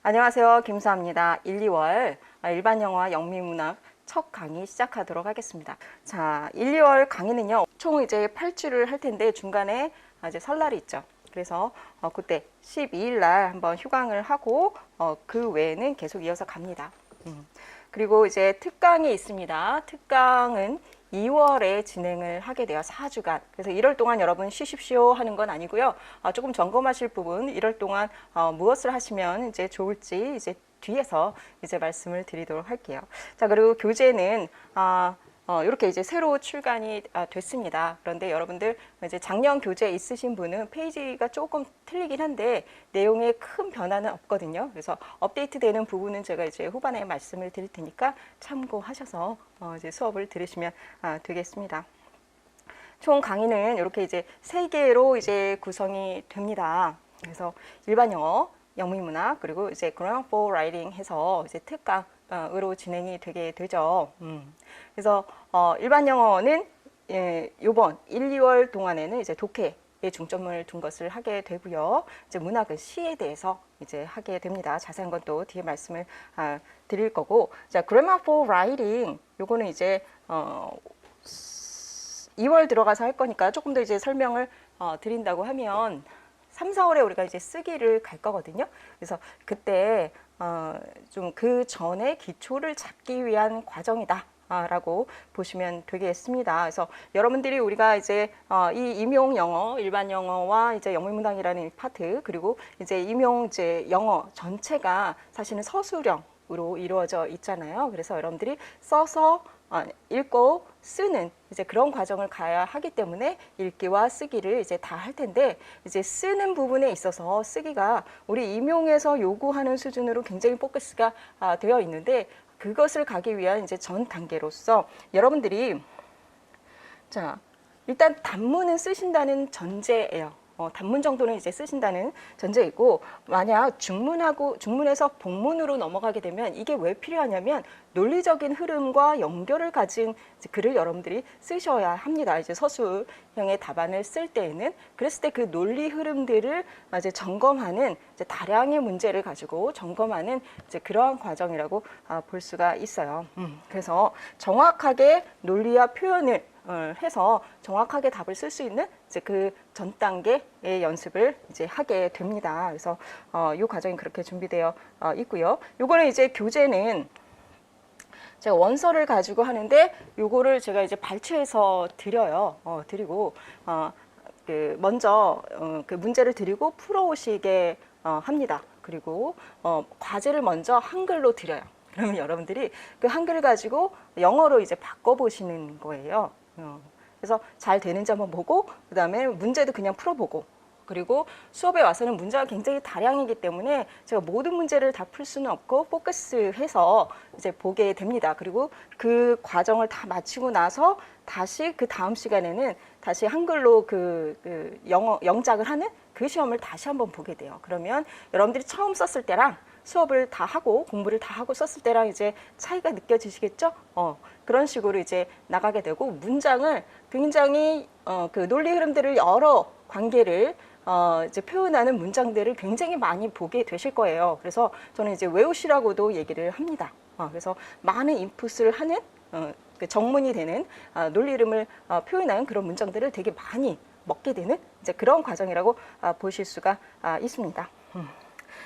안녕하세요. 김수아입니다. 1, 2월 일반 영어와 영미문학 첫 강의 시작하도록 하겠습니다. 자, 1, 2월 강의는요, 총 이제 8주를 할 텐데 중간에 이제 설날이 있죠. 그래서 그때 12일 날 한번 휴강을 하고 그 외에는 계속 이어서 갑니다. 그리고 이제 특강이 있습니다. 특강은 2월에 진행을 하게 돼요. 4주간. 그래서 1월 동안 여러분 쉬십시오 하는 건 아니고요. 조금 점검하실 부분, 1월 동안 무엇을 하시면 이제 좋을지 이제 뒤에서 이제 말씀을 드리도록 할게요. 자, 그리고 교재는 이렇게 이제 새로 출간이 됐습니다. 그런데 여러분들 이제 작년 교재 있으신 분은 페이지가 조금 틀리긴 한데 내용에 큰 변화는 없거든요. 그래서 업데이트되는 부분은 제가 이제 후반에 말씀을 드릴 테니까 참고하셔서 이제 수업을 들으시면 되겠습니다. 총 강의는 이렇게 이제 3개로 이제 구성이 됩니다. 그래서 일반 영어, 영미문학, 그리고 이제 Grammar for Writing 해서 이제 특강으로 진행이 되게 되죠. 그래서 일반 영어는 요번 1, 2월 동안에는 이제 독해에 중점을 둔 것을 하게 되고요. 이제 문학은 시에 대해서 이제 하게 됩니다. 자세한 건 또 뒤에 말씀을 드릴 거고, 자, Grammar for Writing 요거는 이제 2월 들어가서 할 거니까 조금 더 이제 설명을 드린다고 하면 3, 4월에 우리가 이제 쓰기를 갈 거거든요. 그래서 그때 좀 그 전에 기초를 잡기 위한 과정이다. 라고 보시면 되겠습니다. 그래서 여러분들이 우리가 이제 이 임용 영어, 일반 영어와 이제 영문문학이라는 파트, 그리고 이제 임용 이제 영어 전체가 사실은 서술형으로 이루어져 있잖아요. 그래서 여러분들이 써서 읽고 쓰는 이제 그런 과정을 가야 하기 때문에 읽기와 쓰기를 이제 다 할 텐데, 이제 쓰는 부분에 있어서 쓰기가 우리 임용에서 요구하는 수준으로 굉장히 포커스가 되어 있는데, 그것을 가기 위한 이제 전 단계로서 여러분들이 자, 일단 단문은 쓰신다는 전제예요. 단문 정도는 이제 쓰신다는 전제이고, 만약 중문에서 복문으로 넘어가게 되면 이게 왜 필요하냐면 논리적인 흐름과 연결을 가진 글을 여러분들이 쓰셔야 합니다. 이제 서술형의 답안을 쓸 때에는. 그랬을 때 그 논리 흐름들을 이제 점검하는 이제 다량의 문제를 가지고 점검하는 이제 그러한 과정이라고 볼 수가 있어요. 그래서 정확하게 논리와 표현을 해서 정확하게 답을 쓸 수 있는 이제 그 전 단계의 연습을 이제 하게 됩니다. 그래서 이 과정이 그렇게 준비되어 있고요. 요거는 이제 교재는 제가 원서를 가지고 하는데 요거를 제가 이제 발췌해서 드려요. 드리고 그 먼저 그 문제를 드리고 풀어오시게 합니다. 그리고 과제를 먼저 한글로 드려요. 그러면 여러분들이 그 한글을 가지고 영어로 이제 바꿔보시는 거예요. 그래서 잘 되는지 한번 보고, 그 다음에 문제도 그냥 풀어보고, 그리고 수업에 와서는 문제가 굉장히 다량이기 때문에 제가 모든 문제를 다 풀 수는 없고 포커스해서 이제 보게 됩니다. 그리고 그 과정을 다 마치고 나서 다시 그 다음 시간에는 다시 한글로 그 영어 영작을 하는 그 시험을 다시 한번 보게 돼요. 그러면 여러분들이 처음 썼을 때랑 수업을 다 하고 공부를 다 하고 썼을 때랑 이제 차이가 느껴지시겠죠? 그런 식으로 이제 나가게 되고, 문장을 굉장히 그 논리 흐름들을 여러 관계를 이제 표현하는 문장들을 굉장히 많이 보게 되실 거예요. 그래서 저는 이제 외우시라고도 얘기를 합니다. 그래서 많은 인풋을 하는 그 정문이 되는 논리 흐름을 표현하는 그런 문장들을 되게 많이 먹게 되는 이제 그런 과정이라고 보실 수가 있습니다.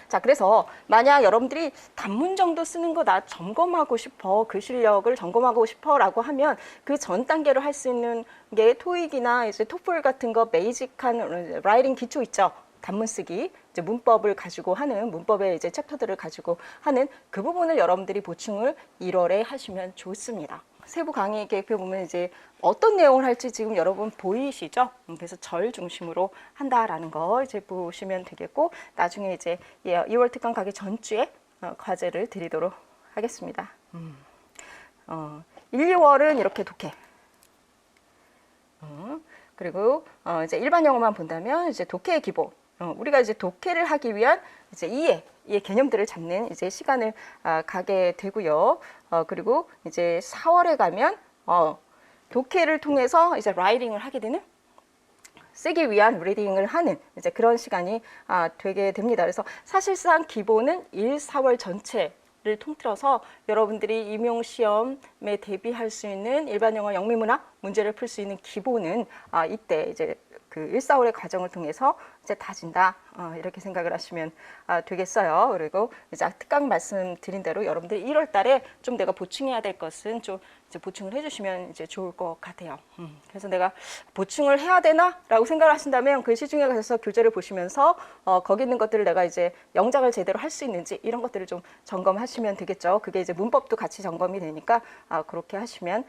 자, 그래서 만약 여러분들이 단문 정도 쓰는 거 나 점검하고 싶어, 그 실력을 점검하고 싶어라고 하면 그 전 단계로 할 수 있는 게 토익이나 이제 토플 같은 거 베이직한 라이팅 기초 있죠. 단문 쓰기, 이제 문법을 가지고 하는 문법의 이제 챕터들을 가지고 하는 그 부분을 여러분들이 보충을 1월에 하시면 좋습니다. 세부 강의 계획표 보면 이제 어떤 내용을 할지 지금 여러분 보이시죠? 그래서 절 중심으로 한다라는 거 이제 보시면 되겠고, 나중에 이제 2월 특강 가기 전주에 과제를 드리도록 하겠습니다. 1, 2월은 이렇게 독해. 그리고 이제 일반 영어만 본다면 이제 독해의 기본. 우리가 이제 독해를 하기 위한 이제 이해 개념들을 잡는 이제 시간을 가게 되고요. 그리고 이제 4월에 가면 독해를 통해서 이제 라이팅을 하게 되는 쓰기 위한 리딩을 하는 이제 그런 시간이 되게 됩니다. 그래서 사실상 기본은 1, 4월 전체를 통틀어서 여러분들이 임용시험에 대비할 수 있는 일반 영어 영미문학 문제를 풀 수 있는 기본은 이때 이제 그 1, 4월의 과정을 통해서 이제 다진다. 이렇게 생각을 하시면 되겠어요. 그리고 이제 특강 말씀드린 대로 여러분들이 1월 달에 좀 내가 보충해야 될 것은 좀 이제 보충을 해주시면 이제 좋을 것 같아요. 그래서 내가 보충을 해야 되나? 라고 생각을 하신다면 그 시중에 가셔서 교재를 보시면서 거기 있는 것들을 내가 이제 영작을 제대로 할 수 있는지 이런 것들을 좀 점검하시면 되겠죠. 그게 이제 문법도 같이 점검이 되니까 그렇게 하시면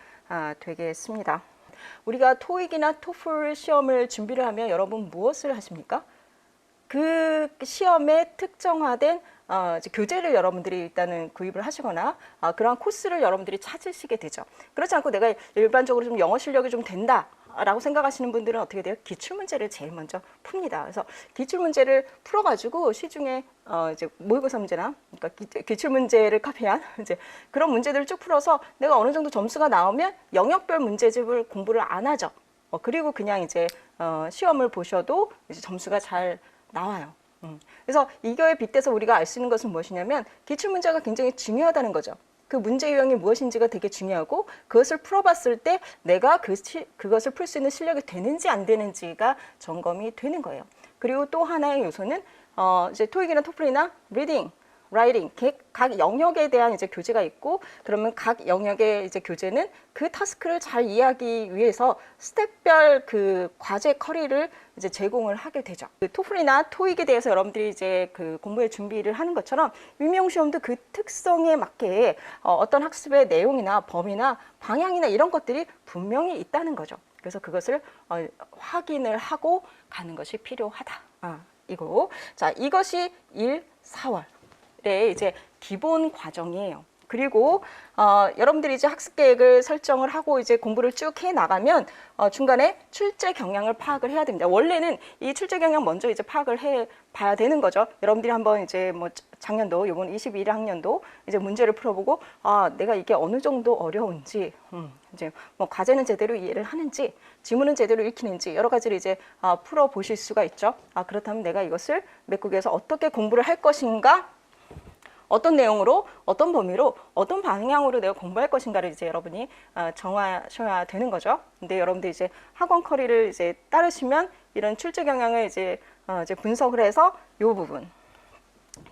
되겠습니다. 우리가 토익이나 토플 시험을 준비를 하면 여러분 무엇을 하십니까? 그 시험에 특정화된 이제 교재를 여러분들이 일단은 구입을 하시거나 그러한 코스를 여러분들이 찾으시게 되죠. 그렇지 않고 내가 일반적으로 좀 영어 실력이 좀 된다 라고 생각하시는 분들은 어떻게 돼요? 기출문제를 제일 먼저 풉니다. 그래서 기출문제를 풀어가지고 시중에 이제 모의고사 문제나 그러니까 기출문제를 카피한 이제 그런 문제들을 쭉 풀어서 내가 어느 정도 점수가 나오면 영역별 문제집을 공부를 안 하죠. 그리고 그냥 이제 시험을 보셔도 이제 점수가 잘 나와요. 그래서 이거에 빗대서 우리가 알 수 있는 것은 무엇이냐면 기출문제가 굉장히 중요하다는 거죠. 그 문제 유형이 무엇인지가 되게 중요하고 그것을 풀어봤을 때 내가 그것을 풀 수 있는 실력이 되는지 안 되는지가 점검이 되는 거예요. 그리고 또 하나의 요소는 이제 토익이나 토플이나 리딩, 라이팅 각 영역에 대한 이제 교재가 있고 그러면 각 영역의 이제 교재는 그 타스크를 잘 이해하기 위해서 스텝별 그 과제 커리를 이제 제공을 하게 되죠. 그 토플이나 토익에 대해서 여러분들이 이제 그 공부에 준비를 하는 것처럼 임용시험도 그 특성에 맞게 어떤 학습의 내용이나 범위나 방향이나 이런 것들이 분명히 있다는 거죠. 그래서 그것을 확인을 하고 가는 것이 필요하다. 이거. 자, 이것이 1, 4월. 이제 기본 과정이에요. 그리고 여러분들이 이제 학습 계획을 설정을 하고 이제 공부를 쭉 해 나가면 중간에 출제 경향을 파악을 해야 됩니다. 원래는 이 출제 경향 먼저 이제 파악을 해 봐야 되는 거죠. 여러분들이 한번 이제 뭐 작년도 이번 21학년도 이제 문제를 풀어보고 내가 이게 어느 정도 어려운지 이제 뭐 과제는 제대로 이해를 하는지 지문은 제대로 읽히는지 여러 가지를 이제 풀어 보실 수가 있죠. 그렇다면 내가 이것을 맥국에서 어떻게 공부를 할 것인가? 어떤 내용으로, 어떤 범위로, 어떤 방향으로 내가 공부할 것인가를 이제 여러분이 정하셔야 되는 거죠. 근데 여러분들 이제 학원 커리를 이제 따르시면 이런 출제 경향을 이제 분석을 해서 이 부분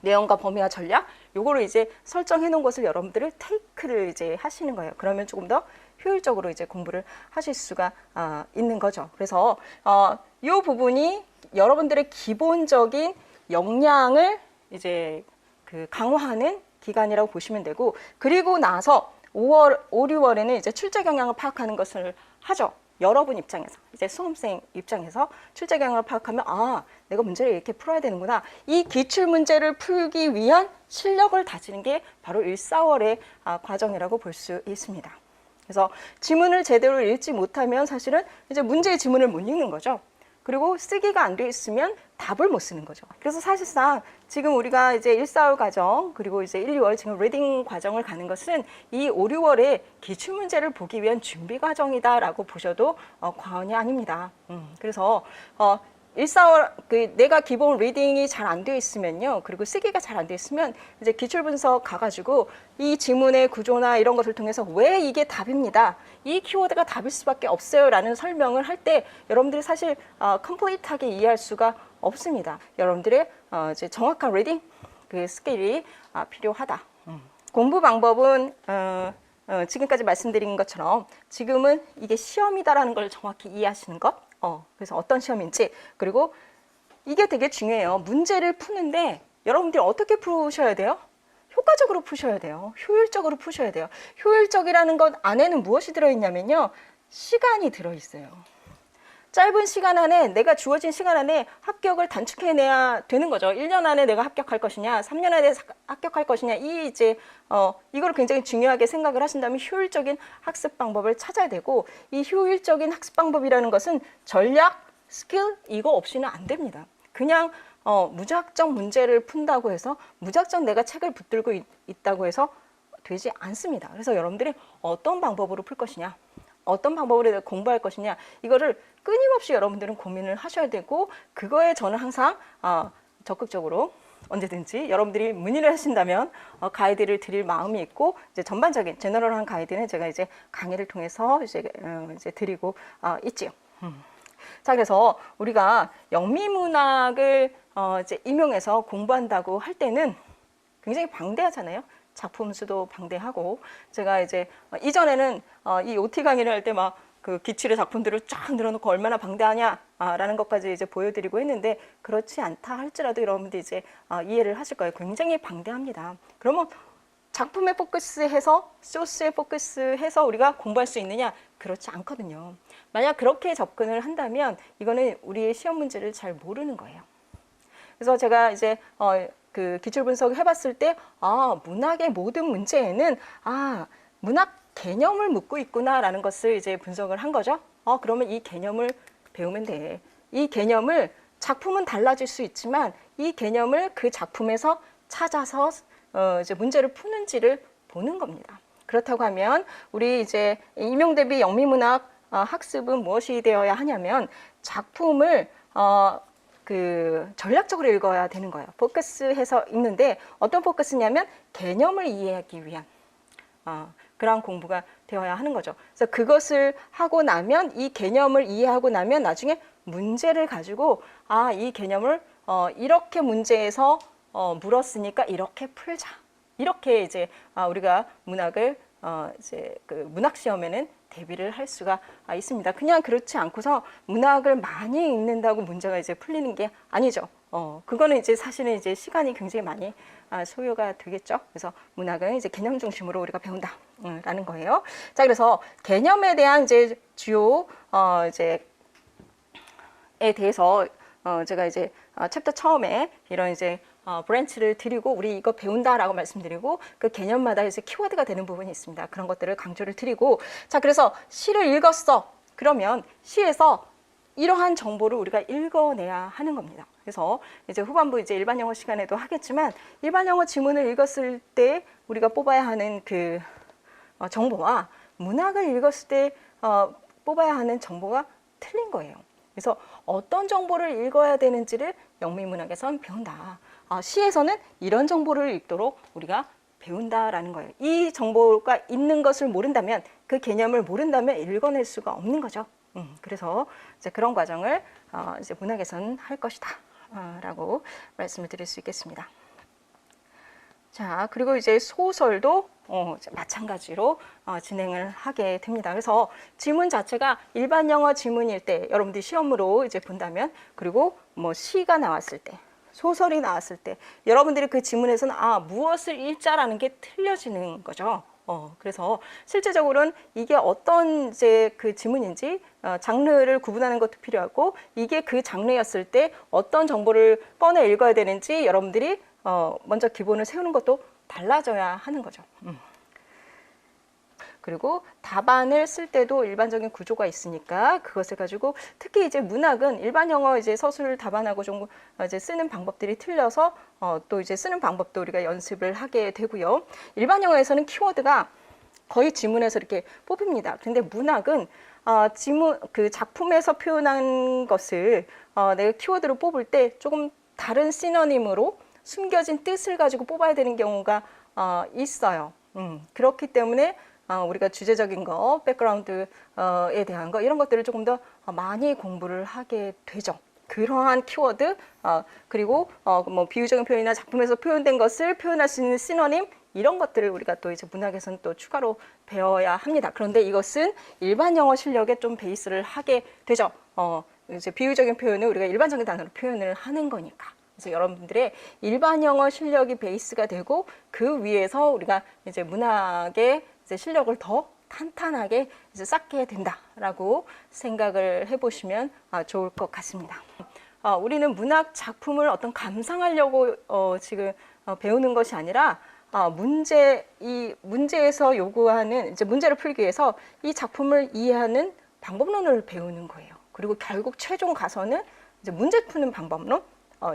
내용과 범위와 전략 요거를 이제 설정해 놓은 것을 여러분들을 테이크를 이제 하시는 거예요. 그러면 조금 더 효율적으로 이제 공부를 하실 수가 있는 거죠. 그래서 이 부분이 여러분들의 기본적인 역량을 이제 그 강화하는 기간이라고 보시면 되고 그리고 나서 5, 6월에는 이제 출제 경향을 파악하는 것을 하죠. 여러분 입장에서 이제 수험생 입장에서 출제 경향을 파악하면 내가 문제를 이렇게 풀어야 되는구나. 이 기출 문제를 풀기 위한 실력을 다지는 게 바로 1, 4월의 과정이라고 볼 수 있습니다. 그래서 지문을 제대로 읽지 못하면 사실은 이제 문제의 지문을 못 읽는 거죠. 그리고 쓰기가 안 돼 있으면 답을 못 쓰는 거죠. 그래서 사실상 지금 우리가 이제 1, 4월 과정 그리고 이제 1, 2월 지금 리딩 과정을 가는 것은 이 5, 6월에 기출문제를 보기 위한 준비 과정이다라고 보셔도 과언이 아닙니다. 그래서 1, 4월 내가 기본 리딩이 잘 안 되어 있으면요. 그리고 쓰기가 잘 안 되어 있으면 이제 기출 분석 가가지고 이 지문의 구조나 이런 것을 통해서 왜 이게 답입니다. 이 키워드가 답일 수밖에 없어요라는 설명을 할 때 여러분들이 사실 컴플리트하게 이해할 수가 없습니다. 여러분들의 이제 정확한 리딩 그 스킬이 필요하다. 공부 방법은 지금까지 말씀드린 것처럼 지금은 이게 시험이다라는 걸 정확히 이해하시는 것. 그래서 어떤 시험인지 그리고 이게 되게 중요해요. 문제를 푸는데 여러분들이 어떻게 푸셔야 돼요? 효과적으로 푸셔야 돼요. 효율적으로 푸셔야 돼요. 효율적이라는 것 안에는 무엇이 들어있냐면요. 시간이 들어있어요. 짧은 시간 안에 내가 주어진 시간 안에 합격을 단축해내야 되는 거죠. 1년 안에 내가 합격할 것이냐 3년 안에 합격할 것이냐 이걸 굉장히 중요하게 생각을 하신다면 효율적인 학습 방법을 찾아야 되고 이 효율적인 학습 방법이라는 것은 전략, 스킬 이거 없이는 안 됩니다. 그냥 무작정 문제를 푼다고 해서 무작정 내가 책을 붙들고 있다고 해서 되지 않습니다. 그래서 여러분들이 어떤 방법으로 풀 것이냐 어떤 방법으로 공부할 것이냐, 이거를 끊임없이 여러분들은 고민을 하셔야 되고, 그거에 저는 항상 적극적으로 언제든지 여러분들이 문의를 하신다면 가이드를 드릴 마음이 있고, 이제 전반적인 제너럴한 가이드는 제가 이제 강의를 통해서 이제 드리고 있지요. 자, 그래서 우리가 영미문학을 이제 임용해서 공부한다고 할 때는 굉장히 방대하잖아요. 작품 수도 방대하고, 제가 이제 이전에는 이 OT 강의를 할 때 막 그 기출의 작품들을 쫙 늘어놓고 얼마나 방대하냐라는 것까지 이제 보여드리고 했는데, 그렇지 않다 할지라도 여러분들 이제 이해를 하실 거예요. 굉장히 방대합니다. 그러면 작품에 포커스해서, 소스에 포커스해서 우리가 공부할 수 있느냐? 그렇지 않거든요. 만약 그렇게 접근을 한다면 이거는 우리의 시험 문제를 잘 모르는 거예요. 그래서 제가 이제 그 기출 분석을 해봤을 때, 문학의 모든 문제에는 문학 개념을 묻고 있구나라는 것을 이제 분석을 한 거죠. 그러면 이 개념을 배우면 돼. 이 개념을, 작품은 달라질 수 있지만 이 개념을 그 작품에서 찾아서 이제 문제를 푸는지를 보는 겁니다. 그렇다고 하면 우리 이제 임용 대비 영미문학 학습은 무엇이 되어야 하냐면, 작품을 그 전략적으로 읽어야 되는 거예요. 포커스해서 읽는데, 어떤 포커스냐면 개념을 이해하기 위한 그런 공부가 되어야 하는 거죠. 그래서 그것을 하고 나면, 이 개념을 이해하고 나면 나중에 문제를 가지고 이 개념을 이렇게 문제에서 물었으니까 이렇게 풀자. 이렇게 이제 우리가 문학을 이제 그 문학 시험에는 대비를 할 수가 있습니다. 그냥 그렇지 않고서 문학을 많이 읽는다고 문제가 이제 풀리는 게 아니죠. 그거는 이제 사실은 이제 시간이 굉장히 많이 소요가 되겠죠. 그래서 문학은 이제 개념 중심으로 우리가 배운다라는 거예요. 자, 그래서 개념에 대한 이제 주요 이제 에 대해서 제가 이제 챕터 처음에 이런 이제 브랜치를 드리고 우리 이거 배운다라고 말씀드리고, 그 개념마다 이제 키워드가 되는 부분이 있습니다. 그런 것들을 강조를 드리고, 자, 그래서 시를 읽었어. 그러면 시에서 이러한 정보를 우리가 읽어내야 하는 겁니다. 그래서 이제 후반부 이제 일반 영어 시간에도 하겠지만, 일반 영어 지문을 읽었을 때 우리가 뽑아야 하는 그 정보와 문학을 읽었을 때 뽑아야 하는 정보가 틀린 거예요. 그래서 어떤 정보를 읽어야 되는지를 영미문학에선 배운다. 시에서는 이런 정보를 읽도록 우리가 배운다라는 거예요. 이 정보가 있는 것을 모른다면, 그 개념을 모른다면 읽어낼 수가 없는 거죠. 그래서 이제 그런 과정을 이제 문학에선 할 것이다 라고 말씀을 드릴 수 있겠습니다. 자, 그리고 이제 소설도 마찬가지로 진행을 하게 됩니다. 그래서 지문 자체가 일반 영어 지문일 때 여러분들이 시험으로 이제 본다면, 그리고 뭐 시가 나왔을 때, 소설이 나왔을 때 여러분들이 그 지문에서는 무엇을 읽자라는 게 틀려지는 거죠. 그래서 실제적으로는 이게 어떤 이제 그 지문인지 장르를 구분하는 것도 필요하고, 이게 그 장르였을 때 어떤 정보를 꺼내 읽어야 되는지 여러분들이 먼저 기본을 세우는 것도 달라져야 하는 거죠. 그리고 답안을 쓸 때도 일반적인 구조가 있으니까 그것을 가지고, 특히 이제 문학은 일반 영어 이제 서술 답안하고 좀 이제 쓰는 방법들이 틀려서 또 이제 쓰는 방법도 우리가 연습을 하게 되고요. 일반 영어에서는 키워드가 거의 지문에서 이렇게 뽑힙니다. 근데 문학은 지문 그 작품에서 표현한 것을 내가 키워드로 뽑을 때 조금 다른 시너님으로 숨겨진 뜻을 가지고 뽑아야 되는 경우가 있어요. 그렇기 때문에 우리가 주제적인 거, 백그라운드에 대한 거, 이런 것들을 조금 더 많이 공부를 하게 되죠. 그러한 키워드, 그리고 뭐 비유적인 표현이나 작품에서 표현된 것을 표현할 수 있는 시너님, 이런 것들을 우리가 또 이제 문학에서는 또 추가로 배워야 합니다. 그런데 이것은 일반 영어 실력에 좀 베이스를 하게 되죠. 이제 비유적인 표현을 우리가 일반적인 단어로 표현을 하는 거니까. 그래서 여러분들의 일반 영어 실력이 베이스가 되고, 그 위에서 우리가 이제 문학의 이제 실력을 더 탄탄하게 이제 쌓게 된다라고 생각을 해보시면 좋을 것 같습니다. 우리는 문학 작품을 어떤 감상하려고 지금 배우는 것이 아니라, 이 문제에서 요구하는 이제 문제를 풀기 위해서 이 작품을 이해하는 방법론을 배우는 거예요. 그리고 결국 최종 가서는 이제 문제 푸는 방법론,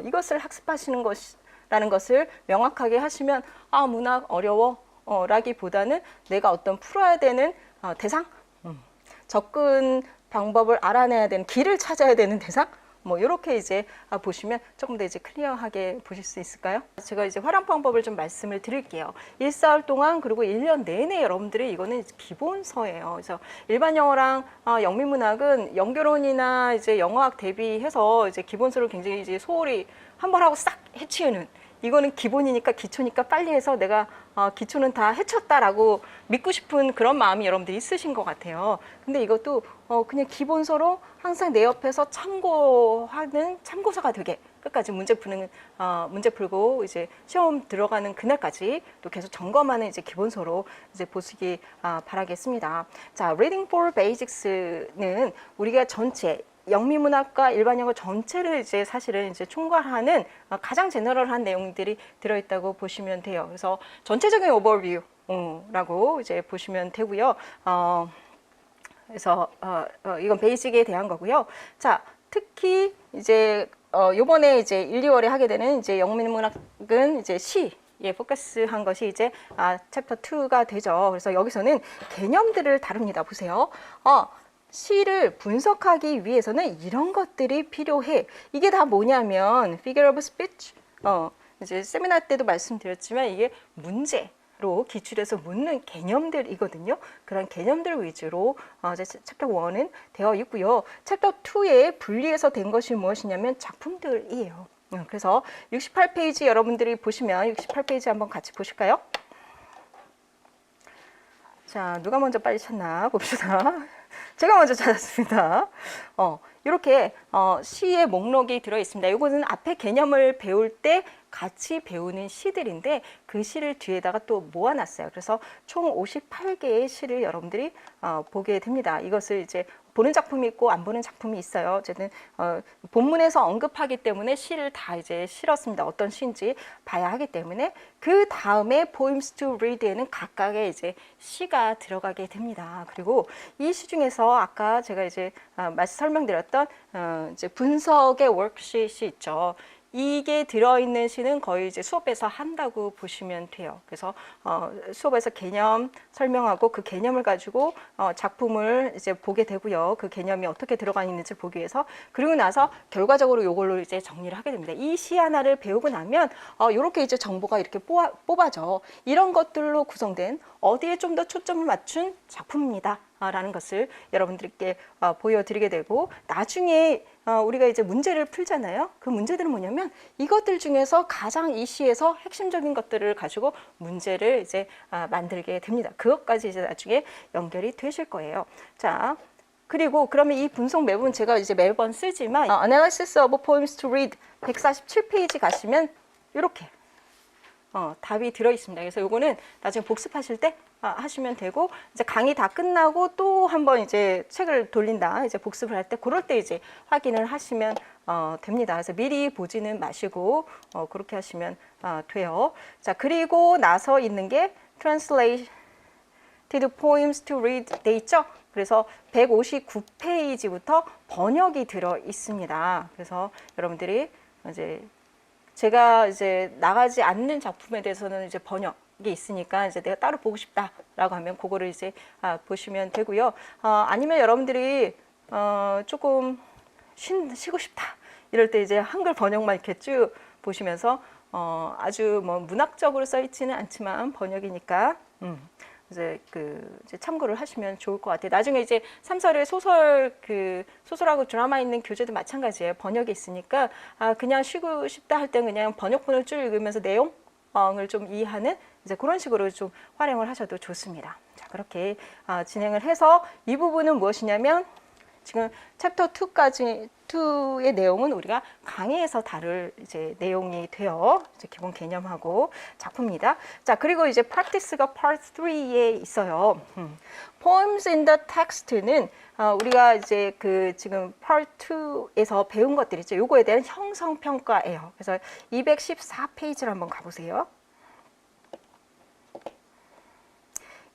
이것을 학습하시는 것이라는 것을 명확하게 하시면, 문학 어려워 라기보다는 내가 어떤 풀어야 되는 대상, 접근 방법을 알아내야 되는, 길을 찾아야 되는 대상, 뭐 이렇게 이제 보시면 조금 더 이제 클리어하게 보실 수 있을까요? 제가 이제 활용 방법을 좀 말씀을 드릴게요. 1~4월 동안 그리고 1년 내내 여러분들이 이거는 기본서예요. 그래서 일반 영어랑 영미문학은 영결혼이나 이제 영어학 대비해서 이제 기본서를 굉장히 이제 소홀히 한 번 하고 싹 해치우는, 이거는 기본이니까 기초니까 빨리 해서 내가 기초는 다 해쳤다라고 믿고 싶은 그런 마음이 여러분들이 있으신 것 같아요. 근데 이것도 그냥 기본서로 항상 내 옆에서 참고하는 참고서가 되게 끝까지 문제 풀고 이제 시험 들어가는 그날까지 또 계속 점검하는 이제 기본서로 이제 보시기 바라겠습니다. 자, Reading for Basics는 우리가 전체 영미문학과 일반 영어 전체를 이제 사실은 이제 총괄하는 가장 제너럴한 내용들이 들어있다고 보시면 돼요. 그래서 전체적인 오버뷰라고 이제 보시면 되고요. 그래서 이건 베이직에 대한 거고요. 자, 특히 이제 요번에 이제 1~2월에 하게 되는 이제 영미문학은 이제 시에 포커스한 것이 이제 챕터 2가 되죠. 그래서 여기서는 개념들을 다룹니다. 보세요. 시를 분석하기 위해서는 이런 것들이 필요해. 이게 다 뭐냐면 figure of speech. 이제 세미나 때도 말씀드렸지만 이게 문제로 기출해서 묻는 개념들이거든요. 그런 개념들 위주로 이제 챕터 1은 되어 있고요. 챕터 2에 분리해서 된 것이 무엇이냐면 작품들이에요. 그래서 68페이지 여러분들이 보시면 68페이지 한번 같이 보실까요? 자, 누가 먼저 빨리 찾나 봅시다. 제가 먼저 찾았습니다. 이렇게 시의 목록이 들어 있습니다. 이거는 앞에 개념을 배울 때 같이 배우는 시들인데 그 시를 뒤에다가 또 모아놨어요. 그래서 총 58개의 시를 여러분들이 보게 됩니다. 이것을 이제 보는 작품이 있고 안 보는 작품이 있어요. 어쨌든 본문에서 언급하기 때문에 시를 다 이제 실었습니다. 어떤 시인지 봐야 하기 때문에 그 다음에 Poems to Read에는 각각의 이제 시가 들어가게 됩니다. 그리고 이 시 중에서 아까 제가 이제 설명드렸던 이제 분석의 워크시트이 있죠. 이게 들어있는 시는 거의 이제 수업에서 한다고 보시면 돼요. 그래서 수업에서 개념 설명하고 그 개념을 가지고 작품을 이제 보게 되고요. 그 개념이 어떻게 들어가 있는지 보기 위해서. 그리고 나서 결과적으로 이걸로 이제 정리를 하게 됩니다. 이 시 하나를 배우고 나면 이렇게 이제 정보가 이렇게 뽑아져. 이런 것들로 구성된 어디에 좀 더 초점을 맞춘 작품입니다. 라는 것을 여러분들께 보여드리게 되고, 나중에 우리가 이제 문제를 풀잖아요. 그 문제들은 뭐냐면 이것들 중에서 가장 이 시에서 핵심적인 것들을 가지고 문제를 이제 만들게 됩니다. 그것까지 이제 나중에 연결이 되실 거예요. 자, 그리고 그러면 이 분석 맵은 제가 이제 매번 쓰지만 Analysis of Poems to Read 147페이지 가시면 이렇게 답이 들어 있습니다. 그래서 요거는 나중에 복습하실 때 하시면 되고, 이제 강의 다 끝나고 또 한번 이제 책을 돌린다, 이제 복습을 할 때 그럴 때 이제 확인을 하시면 됩니다. 그래서 미리 보지는 마시고 그렇게 하시면 돼요. 자, 그리고 나서 있는 게 Translated Poems to Read 돼 있죠. 그래서 159페이지부터 번역이 들어 있습니다. 그래서 여러분들이 이제 제가 이제 나가지 않는 작품에 대해서는 이제 번역이 있으니까 이제 내가 따로 보고 싶다라고 하면 그거를 이제 보시면 되고요. 아니면 여러분들이 조금 쉬고 싶다 이럴 때 이제 한글 번역만 이렇게 쭉 보시면서 아주 뭐 문학적으로 써 있지는 않지만 번역이니까 이제 이제 참고를 하시면 좋을 것 같아요. 나중에 이제 3설의 소설하고 드라마 있는 교재도 마찬가지예요. 번역이 있으니까 그냥 쉬고 싶다 할 땐 그냥 번역본을 쭉 읽으면서 내용을 좀 이해하는 이제 그런 식으로 좀 활용을 하셔도 좋습니다. 자, 그렇게 진행을 해서 이 부분은 무엇이냐면 지금 챕터 2의 내용은 우리가 강의에서 다룰 이제 내용이 돼요. 이제 기본 개념하고 작품입니다. 자, 그리고 이제 practice가 part 3에 있어요. Poems in the text는 우리가 이제 지금 part 2에서 배운 것들 있죠. 요거에 대한 형성 평가예요. 그래서 214페이지를 한번 가보세요.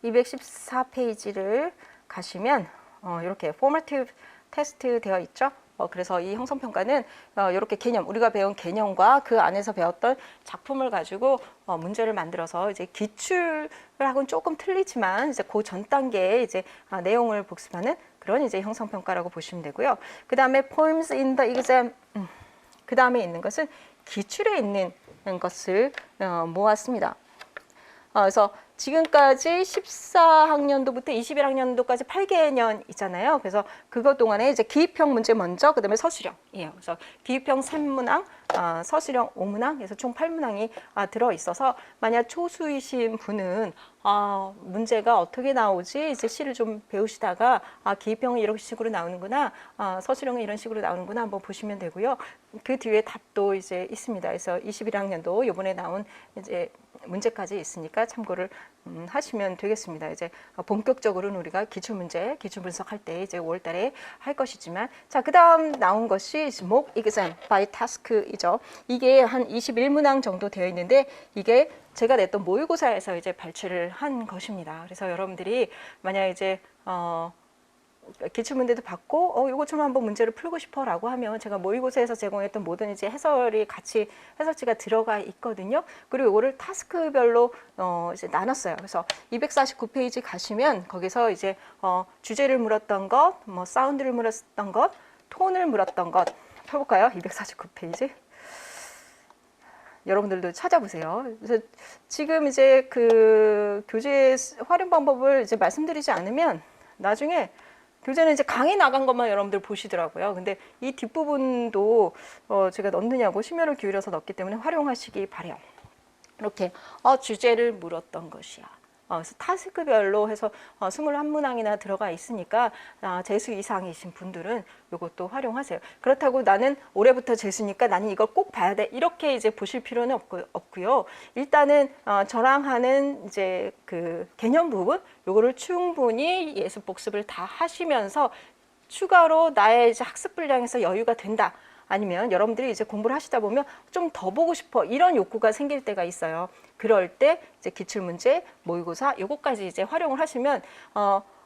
214페이지를 가시면 이렇게 formative 테스트 되어 있죠. 그래서 이 형성평가는 이렇게 개념, 우리가 배운 개념과 그 안에서 배웠던 작품을 가지고 문제를 만들어서 이제 기출하고는 조금 틀리지만 이제 그 전 단계에 이제 내용을 복습하는 그런 이제 형성평가라고 보시면 되고요. 그 다음에 poems in the exam, 그 다음에 있는 것은 기출에 있는 것을 모았습니다. 그래서 지금까지 14학년도부터 21학년도까지 8개년 있잖아요. 그래서 그것 동안에 이제 기입형 문제 먼저, 그 다음에 서술형이에요. 그래서 기입형 3문항, 서술형 5문항, 그래서 총 8문항이 들어 있어서 만약 초수이신 분은 문제가 어떻게 나오지? 이제 시를 좀 배우시다가 기입형은 이런 식으로 나오는구나, 서술형은 이런 식으로 나오는구나 한번 보시면 되고요. 그 뒤에 답도 이제 있습니다. 그래서 21학년도 이번에 나온 이제 문제까지 있으니까 참고를 하시면 되겠습니다. 이제 본격적으로는 우리가 기출문제, 기출 분석할 때 이제 5월달에 할 것이지만, 자, 그다음 나온 것이 mock exam by task이죠. 이게 한 21문항 정도 되어 있는데 이게 제가 냈던 모의고사에서 이제 발췌를 한 것입니다. 그래서 여러분들이 만약 이제 기출문제도 받고 이것처럼 한번 문제를 풀고 싶어라고 하면 제가 모의고사에서 제공했던 모든 이제 해설이 같이 해설지가 들어가 있거든요. 그리고 이거를 타스크별로 이제 나눴어요. 그래서 249페이지 가시면 거기서 이제 주제를 물었던 것, 뭐 사운드를 물었던 것, 톤을 물었던 것 펴볼까요? 249페이지. 여러분들도 찾아보세요. 그래서 지금 이제 그 교재 활용 방법을 이제 말씀드리지 않으면 나중에 교재는 이제 강의 나간 것만 여러분들 보시더라고요. 근데 이 뒷부분도 제가 넣느냐고 심혈을 기울여서 넣기 때문에 활용하시기 바래요. 이렇게 주제를 물었던 것이야. 그래서 타스크별로 해서 21문항이나 들어가 있으니까 재수 이상이신 분들은 이것도 활용하세요. 그렇다고 나는 올해부터 재수니까 나는 이걸 꼭 봐야 돼, 이렇게 이제 보실 필요는 없고요. 일단은 저랑 하는 이제 그 개념 부분 요거를 충분히 예습 복습을 다 하시면서 추가로 나의 이제 학습 분량에서 여유가 된다, 아니면 여러분들이 이제 공부를 하시다 보면 좀 더 보고 싶어, 이런 욕구가 생길 때가 있어요. 그럴 때 이제 기출문제, 모의고사 요거까지 이제 활용을 하시면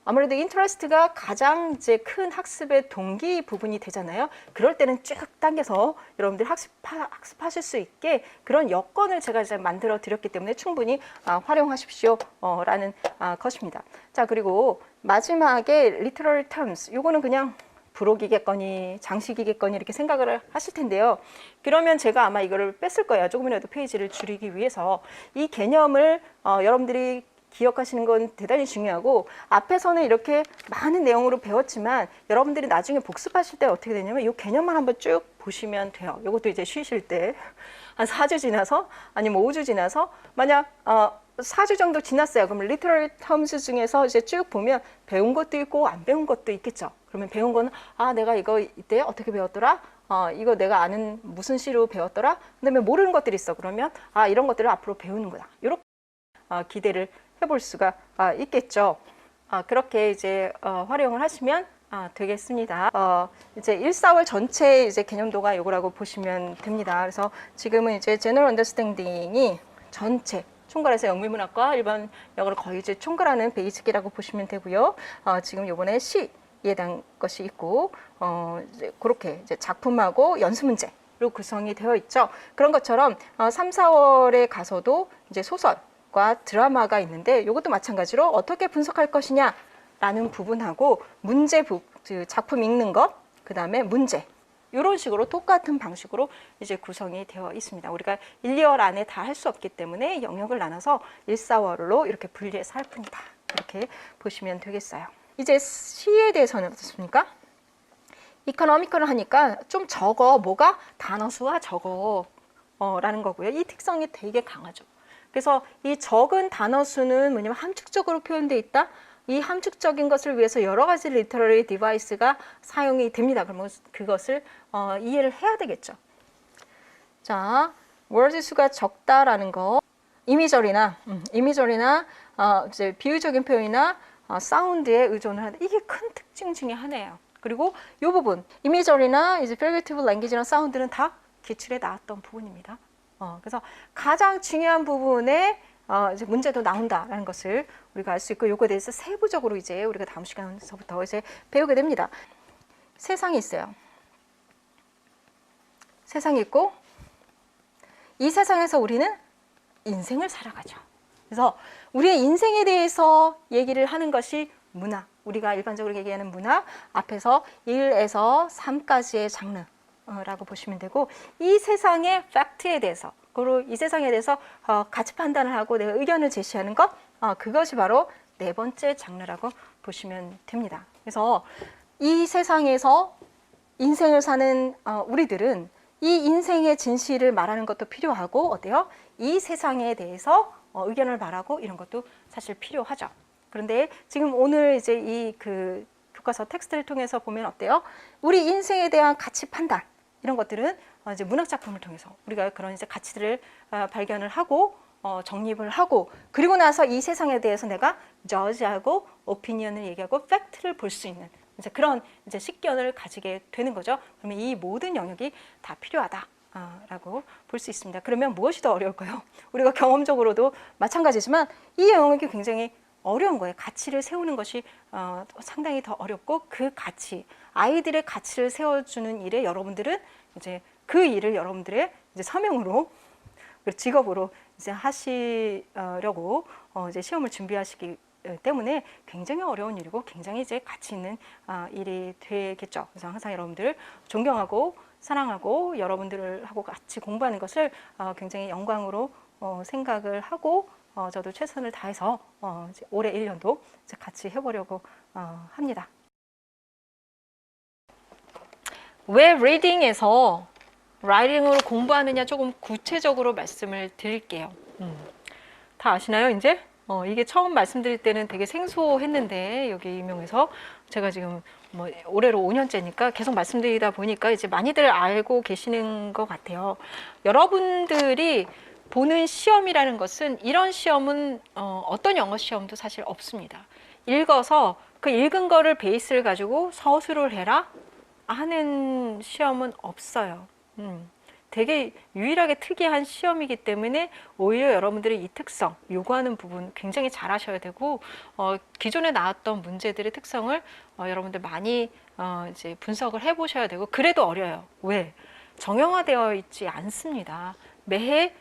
아무래도 인터레스트가 가장 이제 큰 학습의 동기 부분이 되잖아요. 그럴 때는 쭉 당겨서 여러분들 학습하실 수 있게 그런 여건을 제가 이제 만들어 드렸기 때문에 충분히 활용하십시오 라는 것입니다. 자, 그리고 마지막에 literal terms, 요거는 그냥 불호기계거니 장시기계거니 이렇게 생각을 하실 텐데요. 그러면 제가 아마 이거를 뺐을 거예요. 조금이라도 페이지를 줄이기 위해서. 이 개념을 여러분들이 기억하시는 건 대단히 중요하고, 앞에서는 이렇게 많은 내용으로 배웠지만 여러분들이 나중에 복습하실 때 어떻게 되냐면 이 개념만 한번 쭉 보시면 돼요. 이것도 이제 쉬실 때 한 4주 지나서 아니면 5주 지나서 만약 4주 정도 지났어요. 그럼 literal terms 중에서 이제 쭉 보면 배운 것도 있고 안 배운 것도 있겠죠. 그러면 배운 거는 내가 이거 이때 어떻게 배웠더라? 이거 내가 아는 무슨 시로 배웠더라? 그다음에 모르는 것들이 있어. 그러면 이런 것들을 앞으로 배우는구나. 이렇게 기대를 해볼 수가 있겠죠. 그렇게 이제 활용을 하시면 되겠습니다. 이제 1, 4월 전체 이제 개념도가 요거라고 보시면 됩니다. 그래서 지금은 이제 General Understanding이 전체 총괄해서 영미문학과 일반 영어를 거의 이제 총괄하는 베이직이라고 보시면 되고요. 지금 요번에 시에 대한 것이 있고, 이제 그렇게 이제 작품하고 연수 문제로 구성이 되어 있죠. 그런 것처럼 3, 4월에 가서도 이제 소설과 드라마가 있는데 이것도 마찬가지로 어떻게 분석할 것이냐라는 부분하고 문제 작품 읽는 것, 그 다음에 문제, 이런 식으로 똑같은 방식으로 이제 구성이 되어 있습니다. 우리가 1, 2월 안에 다 할 수 없기 때문에 영역을 나눠서 1, 4월로 이렇게 분리해서 할 뿐이다. 이렇게 보시면 되겠어요. 이제 시에 대해서는 어떻습니까? 이코노미컬을 하니까 좀 적어. 뭐가? 단어 수가 적어 라는 거고요. 이 특성이 되게 강하죠. 그래서 이 적은 단어 수는 뭐냐면 함축적으로 표현되어 있다. 이 함축적인 것을 위해서 여러 가지 리터러리 디바이스가 사용이 됩니다. 그러면 그것을 이해를 해야 되겠죠. 자, 월드 수가 적다라는 거, 이미저리나 이제 비유적인 표현이나 사운드에 의존을 하는, 이게 큰 특징 중에 하나예요. 그리고 이 부분, 이미저리나 이제 figurative language나 사운드는 다 기출에 나왔던 부분입니다. 그래서 가장 중요한 부분에 이제 문제도 나온다라는 것을 우리가 알 수 있고, 요거에 대해서 세부적으로 이제 우리가 다음 시간서부터 이제 배우게 됩니다. 세상이 있어요. 세상이 있고, 이 세상에서 우리는 인생을 살아가죠. 그래서 우리의 인생에 대해서 얘기를 하는 것이 문화, 우리가 일반적으로 얘기하는 문화 앞에서 1에서 3까지의 장르라고 보시면 되고, 이 세상의 팩트에 대해서, 그리고 이 세상에 대해서 가치 판단을 하고 내가 의견을 제시하는 것, 그것이 바로 네 번째 장르라고 보시면 됩니다. 그래서 이 세상에서 인생을 사는 우리들은 이 인생의 진실을 말하는 것도 필요하고, 어때요? 이 세상에 대해서 의견을 말하고 이런 것도 사실 필요하죠. 그런데 지금 오늘 이제 이 그 교과서 텍스트를 통해서 보면 어때요? 우리 인생에 대한 가치 판단 이런 것들은 이제 문학 작품을 통해서 우리가 그런 이제 가치들을 발견을 하고 정립을 하고, 그리고 나서 이 세상에 대해서 내가 저지하고 오피니언을 얘기하고 팩트를 볼 수 있는 이제 그런 이제 식견을 가지게 되는 거죠. 그러면 이 모든 영역이 다 필요하다. 라고 볼 수 있습니다. 그러면 무엇이 더 어려울까요? 우리가 경험적으로도 마찬가지지만 이 영역이 굉장히 어려운 거예요. 가치를 세우는 것이 상당히 더 어렵고, 그 가치, 아이들의 가치를 세워주는 일에 여러분들은 이제 그 일을 여러분들의 이제 사명으로, 직업으로 이제 하시려고 이제 시험을 준비하시기 때문에 굉장히 어려운 일이고 굉장히 이제 가치 있는 일이 되겠죠. 그래서 항상 여러분들을 존경하고 사랑하고 여러분들하고 같이 공부하는 것을 굉장히 영광으로 생각을 하고, 저도 최선을 다해서 이제 올해 1년도 이제 같이 해보려고 합니다. 왜 리딩에서 라이팅으로 공부하느냐 조금 구체적으로 말씀을 드릴게요. 다 아시나요, 이제? 이게 처음 말씀드릴 때는 되게 생소했는데, 여기 임용에서 제가 지금 뭐 올해로 5년째니까 계속 말씀드리다 보니까 이제 많이들 알고 계시는 것 같아요. 여러분들이 보는 시험이라는 것은, 이런 시험은 어떤 영어 시험도 사실 없습니다. 읽어서 그 읽은 거를 베이스를 가지고 서술을 해라 하는 시험은 없어요. 되게 유일하게 특이한 시험이기 때문에 오히려 여러분들이 이 특성, 요구하는 부분 굉장히 잘 하셔야 되고, 기존에 나왔던 문제들의 특성을 여러분들 많이 이제 분석을 해보셔야 되고, 그래도 어려요. 왜? 정형화되어 있지 않습니다. 매해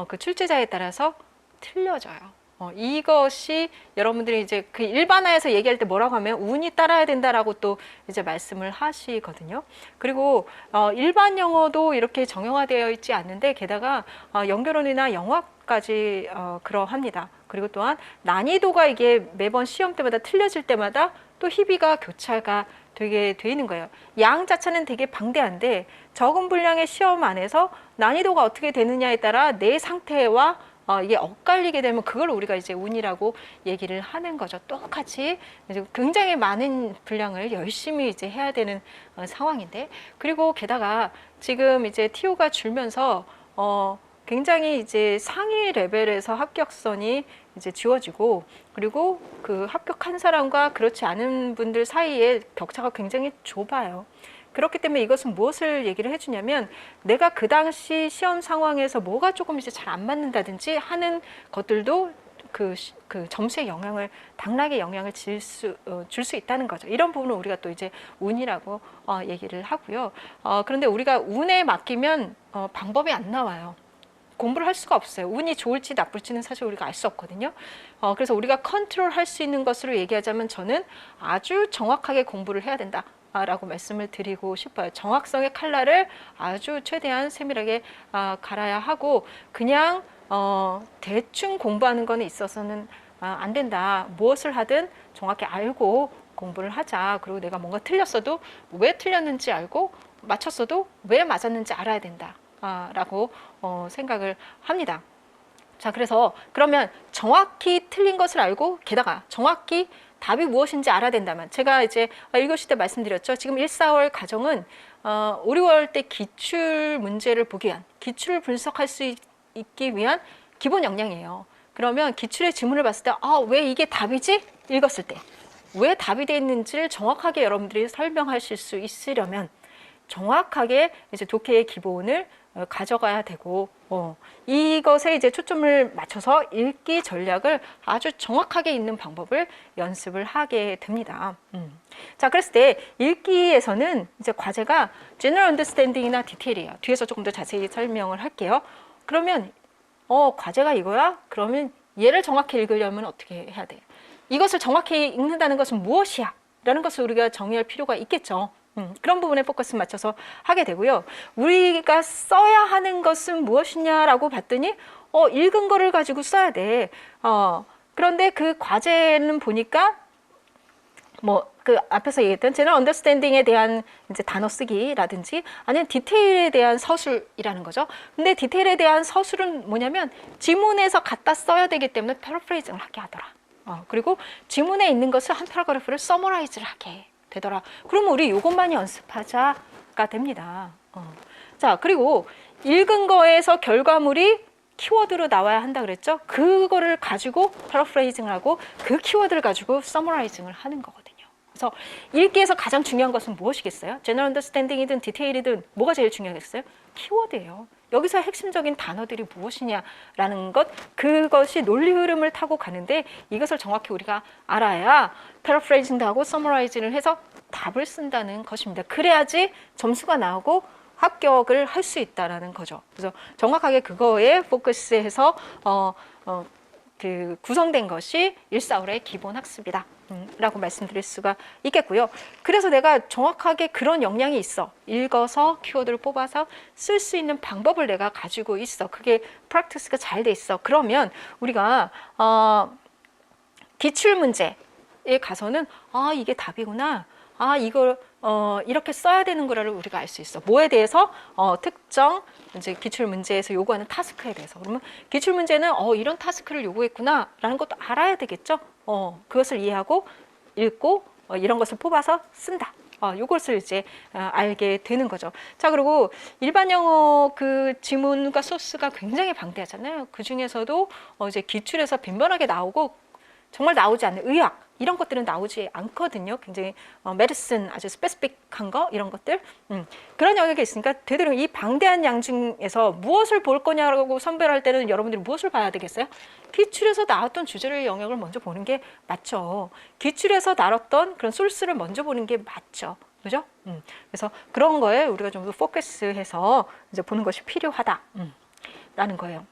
그 출제자에 따라서 틀려져요. 이것이 여러분들이 이제 그 일반화에서 얘기할 때 뭐라고 하면 운이 따라야 된다라고 또 이제 말씀을 하시거든요. 그리고 일반 영어도 이렇게 정형화되어 있지 않는데, 게다가 연결론이나 영어까지 그러합니다. 그리고 또한 난이도가 이게 매번 시험 때마다 틀려질 때마다 또 희비가 교차가 되게 돼 있는 거예요. 양 자체는 되게 방대한데 적은 분량의 시험 안에서 난이도가 어떻게 되느냐에 따라 내 상태와 이게 엇갈리게 되면 그걸 우리가 이제 운이라고 얘기를 하는 거죠. 똑같이 이제 굉장히 많은 분량을 열심히 이제 해야 되는 상황인데, 그리고 게다가 지금 이제 TO가 줄면서 굉장히 이제 상위 레벨에서 합격선이 이제 지워지고, 그리고 그 합격한 사람과 그렇지 않은 분들 사이에 격차가 굉장히 좁아요. 그렇기 때문에 이것은 무엇을 얘기를 해주냐면, 내가 그 당시 시험 상황에서 뭐가 조금 이제 잘 안 맞는다든지 하는 것들도 그 점수에 영향을, 당락에 영향을 줄 수 있다는 거죠. 이런 부분을 우리가 또 이제 운이라고 얘기를 하고요. 그런데 우리가 운에 맡기면 방법이 안 나와요. 공부를 할 수가 없어요. 운이 좋을지 나쁠지는 사실 우리가 알 수 없거든요. 그래서 우리가 컨트롤 할 수 있는 것으로 얘기하자면, 저는 아주 정확하게 공부를 해야 된다 라고 말씀을 드리고 싶어요. 정확성의 칼날을 아주 최대한 세밀하게 갈아야 하고, 그냥 대충 공부하는 거는 있어서는 안 된다. 무엇을 하든 정확히 알고 공부를 하자. 그리고 내가 뭔가 틀렸어도 왜 틀렸는지 알고, 맞췄어도 왜 맞았는지 알아야 된다 라고 생각을 합니다. 자, 그래서 그러면 정확히 틀린 것을 알고, 게다가 정확히 답이 무엇인지 알아야 된다면, 제가 이제 1교시 때 말씀드렸죠. 지금 1, 4월 과정은 5, 6월 때 기출 문제를 보기 위한, 기출을 분석할 수 있기 위한 기본 역량이에요. 그러면 기출의 지문을 봤을 때 왜 이게 답이지? 읽었을 때 왜 답이 되어 있는지를 정확하게 여러분들이 설명하실 수 있으려면 정확하게 이제 독해의 기본을 가져가야 되고, 이것에 이제 초점을 맞춰서 읽기 전략을 아주 정확하게 읽는 방법을 연습을 하게 됩니다. 자, 그랬을 때 읽기에서는 이제 과제가 General Understanding이나 디테일이에요. 뒤에서 조금 더 자세히 설명을 할게요. 그러면 과제가 이거야? 그러면 얘를 정확히 읽으려면 어떻게 해야 돼? 이것을 정확히 읽는다는 것은 무엇이야? 라는 것을 우리가 정의할 필요가 있겠죠. 그런 부분에 포커스 맞춰서 하게 되고요. 우리가 써야 하는 것은 무엇이냐라고 봤더니 읽은 거를 가지고 써야 돼. 그런데 그 과제는 보니까 그 앞에서 얘기했던 제너럴 언더스탠딩에 대한 이제 단어 쓰기라든지 아니면 디테일에 대한 서술이라는 거죠. 근데 디테일에 대한 서술은 뭐냐면 지문에서 갖다 써야 되기 때문에 패러프레이징을 하게 하더라. 그리고 지문에 있는 것을 한 패러그래프를 서머라이즈를 하게 되더라. 그러면 우리 이것만 연습하자가 됩니다. 자, 그리고 읽은 거에서 결과물이 키워드로 나와야 한다 그랬죠? 그거를 가지고 패러프레이징을 하고 그 키워드를 가지고 서머라이징을 하는 거거든요. 그래서 읽기에서 가장 중요한 것은 무엇이겠어요? 제너럴 언더스탠딩이든 디테일이든 뭐가 제일 중요하겠어요? 키워드예요. 여기서 핵심적인 단어들이 무엇이냐라는 것, 그것이 논리 흐름을 타고 가는데 이것을 정확히 우리가 알아야 패러프레이징도 하고 서머라이징을 해서 답을 쓴다는 것입니다. 그래야지 점수가 나오고 합격을 할 수 있다라는 거죠. 그래서 정확하게 그거에 포커스해서 그 구성된 것이 145의 기본 학습이다. 라고 말씀드릴 수가 있겠고요. 그래서 내가 정확하게 그런 역량이 있어. 읽어서 키워드를 뽑아서 쓸 수 있는 방법을 내가 가지고 있어. 그게 프랙티스가 잘 돼 있어. 그러면 우리가 기출문제에 가서는 이게 답이구나. 이걸 이렇게 써야 되는 거를 우리가 알 수 있어. 뭐에 대해서? 특정 이제 기출 문제에서 요구하는 타스크에 대해서. 그러면 기출 문제는 이런 타스크를 요구했구나라는 것도 알아야 되겠죠. 그것을 이해하고 읽고 이런 것을 뽑아서 쓴다. 요것을 이제 알게 되는 거죠. 자, 그리고 일반 영어 그 지문과 소스가 굉장히 방대하잖아요. 그 중에서도 이제 기출에서 빈번하게 나오고 정말 나오지 않는 의학 이런 것들은 나오지 않거든요. 굉장히 메디슨 아주 스페시픽한 거 이런 것들 그런 영역이 있으니까 되도록 이 방대한 양 중에서 무엇을 볼 거냐라고 선별할 때는 여러분들이 무엇을 봐야 되겠어요? 기출에서 나왔던 주제를 영역을 먼저 보는 게 맞죠. 기출에서 나왔던 그런 소스를 먼저 보는 게 맞죠. 그죠? 그래서 그런 거에 우리가 좀 더 포커스해서 이제 보는 것이 필요하다. 라는 거예요.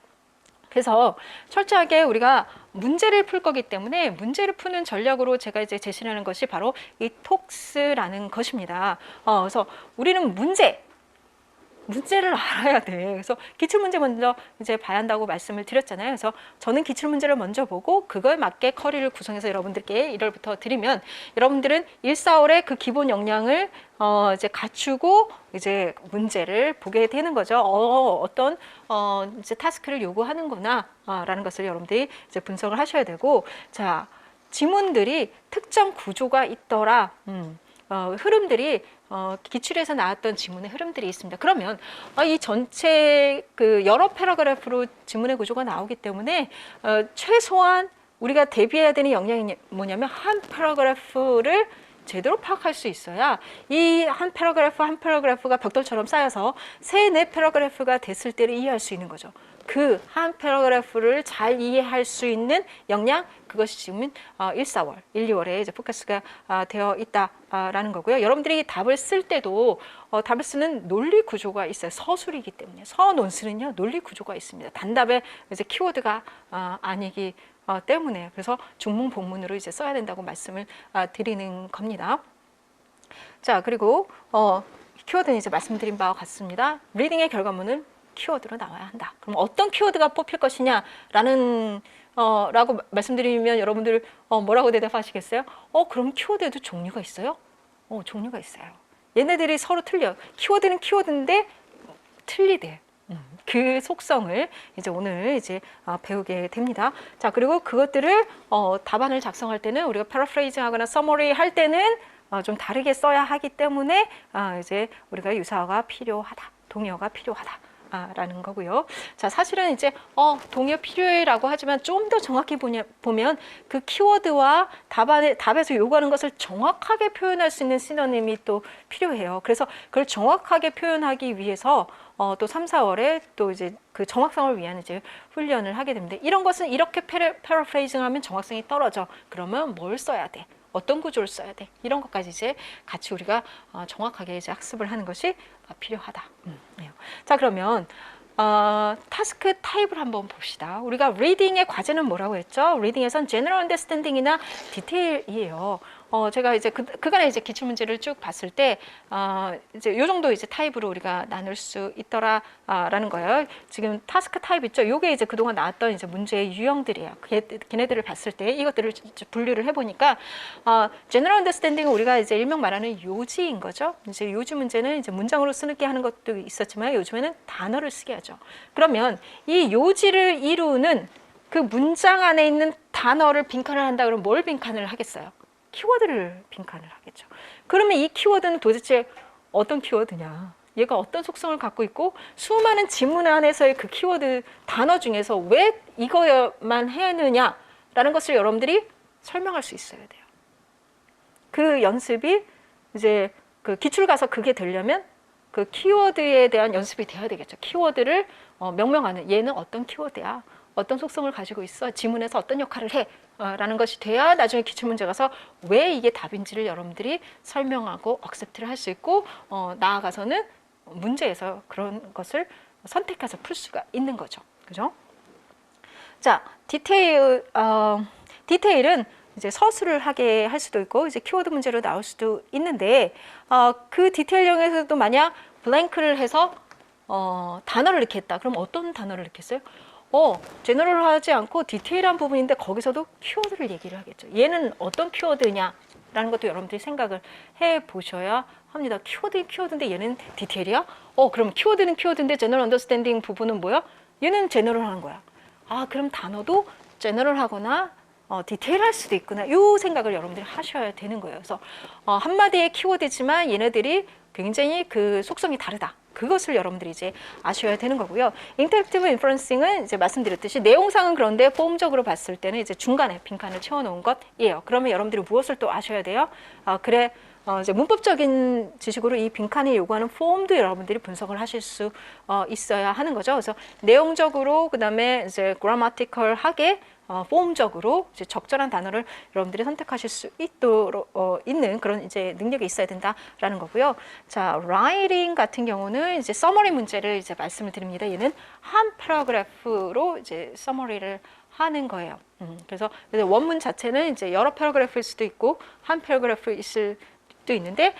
그래서 철저하게 우리가 문제를 풀 거기 때문에 문제를 푸는 전략으로 제가 이제 제시하는 것이 바로 이 톡스라는 것입니다. 그래서 우리는 문제를 알아야 돼. 그래서 기출문제 먼저 이제 봐야 한다고 말씀을 드렸잖아요. 그래서 저는 기출문제를 먼저 보고 그거에 맞게 커리를 구성해서 여러분들께 1월부터 드리면 여러분들은 145의 그 기본 역량을 이제 갖추고 이제 문제를 보게 되는 거죠. 어떤 이제 타스크를 요구하는구나 라는 것을 여러분들이 이제 분석을 하셔야 되고, 자, 지문들이 특정 구조가 있더라. 흐름들이 기출에서 나왔던 지문의 흐름들이 있습니다. 그러면 이 전체 그 여러 패러그래프로 지문의 구조가 나오기 때문에 최소한 우리가 대비해야 되는 역량이 뭐냐면 한 패러그래프를 제대로 파악할 수 있어야 이 한 패러그래프 한 패러그래프가 벽돌처럼 쌓여서 3, 4 패러그래프가 됐을 때를 이해할 수 있는 거죠. 그 한 패러그래프를 잘 이해할 수 있는 역량, 그것이 지금 1, 4월, 1, 2월에 이제 포커스가 되어 있다라는 거고요. 여러분들이 답을 쓸 때도 답을 쓰는 논리 구조가 있어요. 서술이기 때문에. 서논술은요, 논리 구조가 있습니다. 단답에 이제 키워드가 아니기 때문에. 그래서 중문 본문으로 이제 써야 된다고 말씀을 드리는 겁니다. 자, 그리고 키워드는 이제 말씀드린 바와 같습니다. 리딩의 결과물은 키워드로 나와야 한다. 그럼 어떤 키워드가 뽑힐 것이냐라는 라고 말씀드리면 여러분들 뭐라고 대답하시겠어요? 그럼 키워드에도 종류가 있어요? 종류가 있어요. 얘네들이 서로 틀려요. 키워드는 키워드인데 틀리대. 그 속성을 이제 오늘 이제 배우게 됩니다. 자, 그리고 그것들을 답안을 작성할 때는 우리가 패러프레이징하거나 서머리 할 때는 좀 다르게 써야 하기 때문에 이제 우리가 유사어가 필요하다, 동의어가 필요하다. 라는 거고요. 자, 사실은 이제 동의어 필요해라고 하지만 좀 더 정확히 보면 그 키워드와 답에서 요구하는 것을 정확하게 표현할 수 있는 시노님이 또 필요해요. 그래서 그걸 정확하게 표현하기 위해서 또 3, 4월에 또 이제 그 정확성을 위한 이제 훈련을 하게 됩니다. 이런 것은 이렇게 패러프레이징하면 정확성이 떨어져. 그러면 뭘 써야 돼? 어떤 구조를 써야 돼? 이런 것까지 이제 같이 우리가 정확하게 이제 학습을 하는 것이 필요하다. 자, 그러면 타스크 타입을 한번 봅시다. 우리가 리딩의 과제는 뭐라고 했죠? 리딩에선 general understanding이나 디테일이에요. 제가 이제 그간의 이제 기출 문제를 쭉 봤을 때 이제 요 정도 이제 타입으로 우리가 나눌 수 있더라라는 거예요. 지금 타스크 타입 있죠? 요게 이제 그동안 나왔던 이제 문제의 유형들이에요. 걔네들을 봤을 때 이것들을 분류를 해보니까 general understanding은 우리가 이제 일명 말하는 요지인 거죠. 이제 요지 문제는 이제 문장으로 쓰게 하는 것도 있었지만 요즘에는 단어를 쓰게 하죠. 그러면 이 요지를 이루는 그 문장 안에 있는 단어를 빈칸을 한다 그러면 뭘 빈칸을 하겠어요? 키워드를 빈칸을 하겠죠. 그러면 이 키워드는 도대체 어떤 키워드냐? 얘가 어떤 속성을 갖고 있고 수많은 지문 안에서의 그 키워드 단어 중에서 왜 이거만 해느냐라는 것을 여러분들이 설명할 수 있어야 돼요. 그 연습이 이제 그 기출 가서 그게 되려면 그 키워드에 대한 연습이 돼야 되겠죠. 키워드를 명명하는 얘는 어떤 키워드야? 어떤 속성을 가지고 있어? 지문에서 어떤 역할을 해? 라는 것이 돼야 나중에 기출문제 가서 왜 이게 답인지를 여러분들이 설명하고 억셉트를 할 수 있고 나아가서는 문제에서 그런 것을 선택해서 풀 수가 있는 거죠. 그죠? 자, 디테일은 이제 서술을 하게 할 수도 있고 이제 키워드 문제로 나올 수도 있는데 그 디테일형에서도 만약 블랭크를 해서 단어를 이렇게 했다. 그럼 어떤 단어를 이렇게 했어요? 제너럴하지 않고 디테일한 부분인데 거기서도 키워드를 얘기를 하겠죠. 얘는 어떤 키워드냐라는 것도 여러분들이 생각을 해보셔야 합니다. 키워드인데 얘는 디테일이야? 그럼 키워드는 키워드인데 제너럴 언더스탠딩 부분은 뭐야? 얘는 제너럴한 거야. 그럼 단어도 제너럴하거나 디테일할 수도 있구나. 이 생각을 여러분들이 하셔야 되는 거예요. 그래서 한마디의 키워드지만 얘네들이 굉장히 그 속성이 다르다. 그것을 여러분들이 이제 아셔야 되는 거고요. 인터랙티브 인퍼런싱은 이제 말씀드렸듯이 내용상은 그런데 포음적으로 봤을 때는 이제 중간에 빈칸을 채워놓은 것이에요. 그러면 여러분들이 무엇을 또 아셔야 돼요? 이제 문법적인 지식으로 이 빈칸이 요구하는 폼도 여러분들이 분석을 하실 수 있어야 하는 거죠. 그래서 내용적으로 그다음에 이제 그라마티컬하게 폼적으로 이제 적절한 단어를 여러분들이 선택하실 수 있도록 있는 그런 이제 능력이 있어야 된다라는 거고요. 자, 라이팅 같은 경우는 이제 서머리 문제를 이제 말씀을 드립니다. 얘는 한 패러그래프로 이제 서머리를 하는 거예요. 그래서 원문 자체는 이제 여러 패러그래프일 수도 있고 한 패러그래프 있을 도 있는데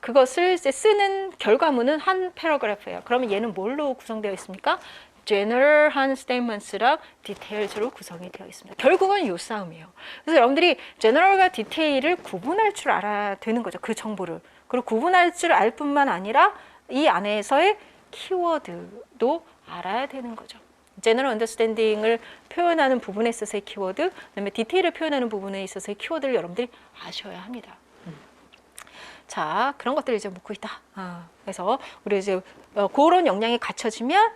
그것을 이제 쓰는 결과문은 한 패러그래프예요. 그러면 얘는 뭘로 구성되어 있습니까? general한 statements랑 details로 구성이 되어 있습니다. 결국은 이 싸움이에요. 그래서 여러분들이 general과 detail을 구분할 줄 알아야 되는 거죠. 그 정보를. 그리고 구분할 줄 알 뿐만 아니라 이 안에서의 키워드도 알아야 되는 거죠. general understanding을 표현하는 부분에 있어서의 키워드, 그다음에 디테일을 표현하는 부분에 있어서의 키워드를 여러분들이 아셔야 합니다. 자, 그런 것들을 이제 묻고 있다. 그래서 우리 이제 그런 역량이 갖춰지면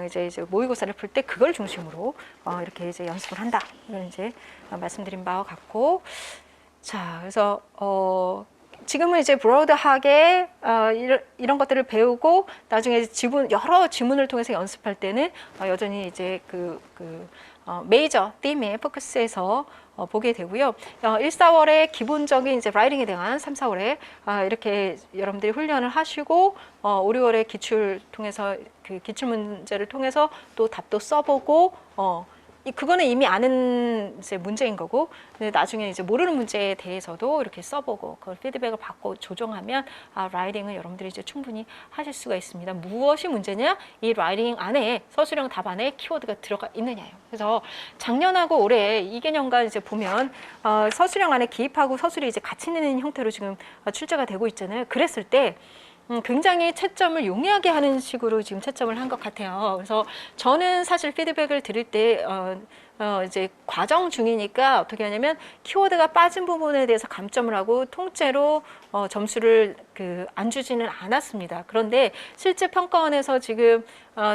이제 모의고사를 풀 때 그걸 중심으로 이렇게 이제 연습을 한다. 이런 이제 말씀드린 바와 같고, 자, 그래서 지금은 이제 브로드하게 이런 것들을 배우고 나중에 여러 지문을 통해서 연습할 때는 여전히 이제 메이저 팀의 포커스에서 보게 되고요. 1, 4월에 기본적인 이제 라이팅에 대한 3, 4월에 이렇게 여러분들이 훈련을 하시고 5, 6월에 기출 통해서 그 기출 문제를 통해서 또 답도 써보고 그거는 이미 아는 이제 문제인 거고 나중에 이제 모르는 문제에 대해서도 이렇게 써보고 그걸 피드백을 받고 조정하면 라이팅은 여러분들이 이제 충분히 하실 수가 있습니다. 무엇이 문제냐? 이 라이팅 안에 서술형 답 안에 키워드가 들어가 있느냐요. 그래서 작년하고 올해 이 개념과 이제 보면 서술형 안에 기입하고 서술이 이제 같이 있는 형태로 지금 출제가 되고 있잖아요. 그랬을 때 굉장히 채점을 용이하게 하는 식으로 지금 채점을 한 것 같아요. 그래서 저는 사실 피드백을 드릴 때 이제 과정 중이니까 어떻게 하냐면 키워드가 빠진 부분에 대해서 감점을 하고 통째로 점수를 안 주지는 않았습니다. 그런데 실제 평가원에서 지금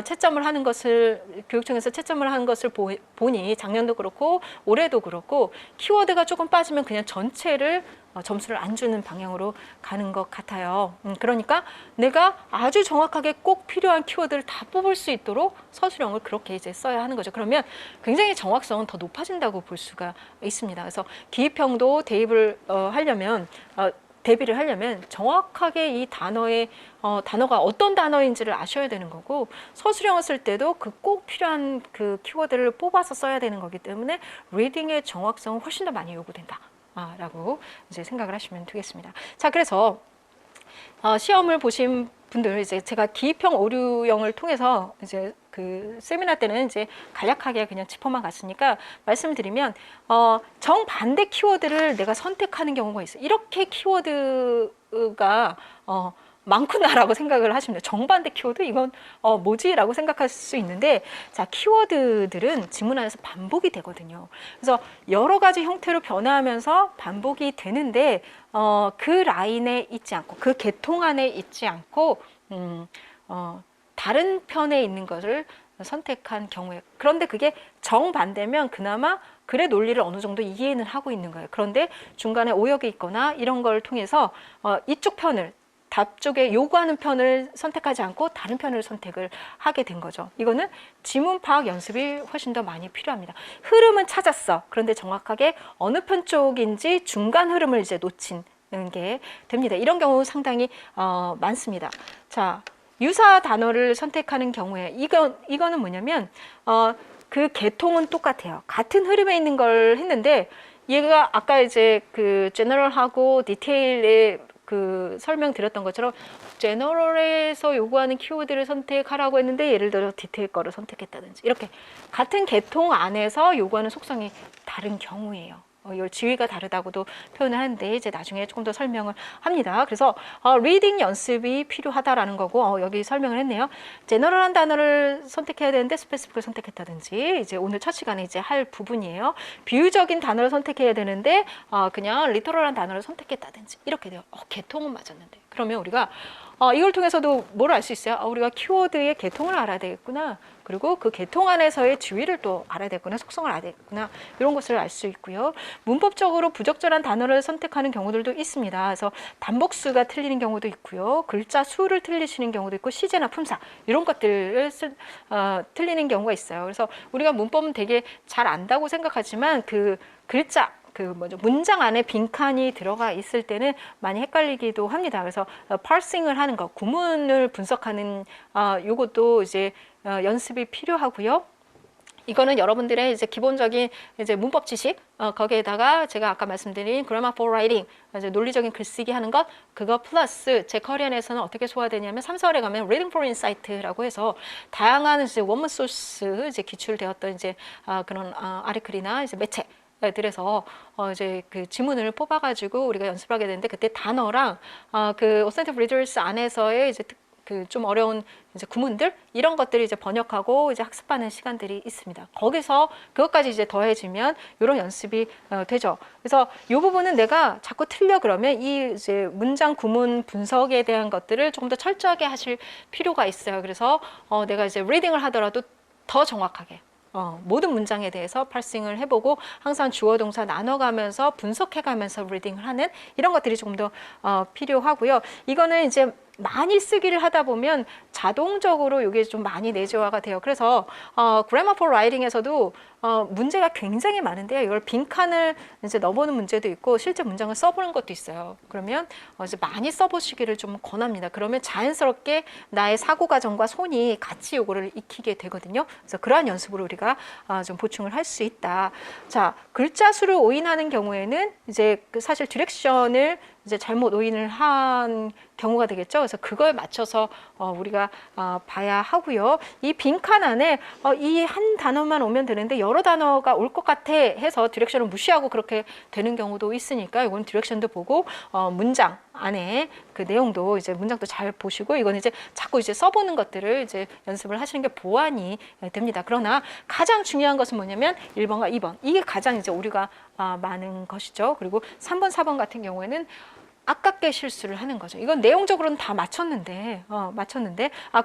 채점을 하는 것을 교육청에서 채점을 하는 것을 보니 작년도 그렇고 올해도 그렇고 키워드가 조금 빠지면 그냥 전체를 점수를 안 주는 방향으로 가는 것 같아요. 그러니까 내가 아주 정확하게 꼭 필요한 키워드를 다 뽑을 수 있도록 서술형을 그렇게 이제 써야 하는 거죠. 그러면 굉장히 정확성은 더 높아진다고 볼 수가 있습니다. 그래서 기입형도 대입을 하려면 대비를 하려면 정확하게 이 단어가 어떤 단어인지를 아셔야 되는 거고, 서술형을 쓸 때도 그 꼭 필요한 그 키워드를 뽑아서 써야 되는 거기 때문에 리딩의 정확성은 훨씬 더 많이 요구된다. 라고 이제 생각을 하시면 되겠습니다. 자, 그래서 시험을 보신 분들, 이제 제가 기입형 오류형을 통해서 이제 그 세미나 때는 이제 간략하게 그냥 짚어만 갔으니까 말씀드리면, 정반대 키워드를 내가 선택하는 경우가 있어요. 이렇게 키워드가 많구나라고 생각을 하시면 돼요. 정반대 키워드? 이건 뭐지? 라고 생각할 수 있는데, 자, 키워드들은 지문 안에서 반복이 되거든요. 그래서 여러 가지 형태로 변화하면서 반복이 되는데, 그 라인에 있지 않고, 그 계통 안에 있지 않고, 다른 편에 있는 것을 선택한 경우에, 그런데 그게 정반대면 그나마 글의 논리를 어느 정도 이해는 하고 있는 거예요. 그런데 중간에 오역이 있거나 이런 걸 통해서 이쪽 편을, 답 쪽에 요구하는 편을 선택하지 않고 다른 편을 선택을 하게 된 거죠. 이거는 지문 파악 연습이 훨씬 더 많이 필요합니다. 흐름은 찾았어. 그런데 정확하게 어느 편 쪽인지 중간 흐름을 이제 놓친 게 됩니다. 이런 경우 상당히 많습니다. 자, 유사 단어를 선택하는 경우에 이거는 뭐냐면 그 계통은 똑같아요. 같은 흐름에 있는 걸 했는데, 얘가 아까 이제 그 제너럴하고 디테일의 그 설명드렸던 것처럼 제너럴에서 요구하는 키워드를 선택하라고 했는데, 예를 들어 디테일 거를 선택했다든지, 이렇게 같은 계통 안에서 요구하는 속성이 다른 경우예요. 이 지위가 다르다고도 표현을 하는데, 이제 나중에 조금 더 설명을 합니다. 그래서 리딩 연습이 필요하다라는 거고, 여기 설명을 했네요. 제너럴한 단어를 선택해야 되는데 스페시픽을 선택했다든지, 이제 오늘 첫 시간에 이제 할 부분이에요. 비유적인 단어를 선택해야 되는데 그냥 리터럴한 단어를 선택했다든지, 이렇게 돼요. 계통은 맞았는데. 그러면 우리가 이걸 통해서도 뭘 알 수 있어요? 우리가 키워드의 계통을 알아야 되겠구나. 그리고 그 계통 안에서의 주의를 또 알아야 되겠구나. 속성을 알아야 되겠구나. 이런 것을 알 수 있고요. 문법적으로 부적절한 단어를 선택하는 경우들도 있습니다. 그래서 단복수가 틀리는 경우도 있고요. 글자 수를 틀리시는 경우도 있고, 시제나 품사 이런 것들을 틀리는 경우가 있어요. 그래서 우리가 문법은 되게 잘 안다고 생각하지만 그 글자, 문장 안에 빈칸이 들어가 있을 때는 많이 헷갈리기도 합니다. 그래서 파싱을 하는 것, 구문을 분석하는 요것도 이제 연습이 필요하고요. 이거는 여러분들의 이제 기본적인 이제 문법 지식, 거기에다가 제가 아까 말씀드린 grammar for writing, 이제 논리적인 글쓰기 하는 것, 그거 플러스 제 커리언에서는 어떻게 소화되냐면 3, 4월에 가면 reading for insight라고 해서 다양한 이제 원문 소스 이제 기출되었던 이제 그런 아티클이나 이제 매체 들에서 이제 그 지문을 뽑아가지고 우리가 연습을 하게 되는데, 그때 단어랑 그 Authentic Readers 안에서의 이제 그 좀 어려운 이제 구문들, 이런 것들이 이제 번역하고 이제 학습하는 시간들이 있습니다. 거기서 그것까지 이제 더해지면 이런 연습이 되죠. 그래서 이 부분은 내가 자꾸 틀려 그러면 이 이제 문장 구문 분석에 대한 것들을 조금 더 철저하게 하실 필요가 있어요. 그래서 내가 이제 리딩을 하더라도 더 정확하게 모든 문장에 대해서 파싱을 해보고, 항상 주어 동사 나눠가면서 분석해가면서 리딩을 하는 이런 것들이 조금 더 필요하고요. 이거는 이제 많이 쓰기를 하다 보면 자동적으로 이게 좀 많이 내재화가 돼요. 그래서 Grammar for Writing에서도 문제가 굉장히 많은데요. 이걸 빈칸을 이제 넣어보는 문제도 있고, 실제 문장을 써보는 것도 있어요. 그러면 이제 많이 써보시기를 좀 권합니다. 그러면 자연스럽게 나의 사고 과정과 손이 같이 요거를 익히게 되거든요. 그래서 그러한 연습으로 우리가 좀 보충을 할 수 있다. 자, 글자 수를 오인하는 경우에는 이제 사실 디렉션을 이제 잘못 오인을 한 경우가 되겠죠. 그래서 그거에 맞춰서 우리가 봐야 하고요. 이 빈칸 안에 이 한 단어만 오면 되는데 여러 단어가 올 것 같아 해서 디렉션을 무시하고 그렇게 되는 경우도 있으니까, 이건 디렉션도 보고 문장 안에 그 내용도 이제 문장도 잘 보시고, 이건 이제 자꾸 이제 써보는 것들을 이제 연습을 하시는 게 보완이 됩니다. 그러나 가장 중요한 것은 뭐냐면 1번과 2번, 이게 가장 이제 오류가 많은 것이죠. 그리고 3번, 4번 같은 경우에는 아깝게 실수를 하는 거죠. 이건 내용적으로는 다 맞췄는데,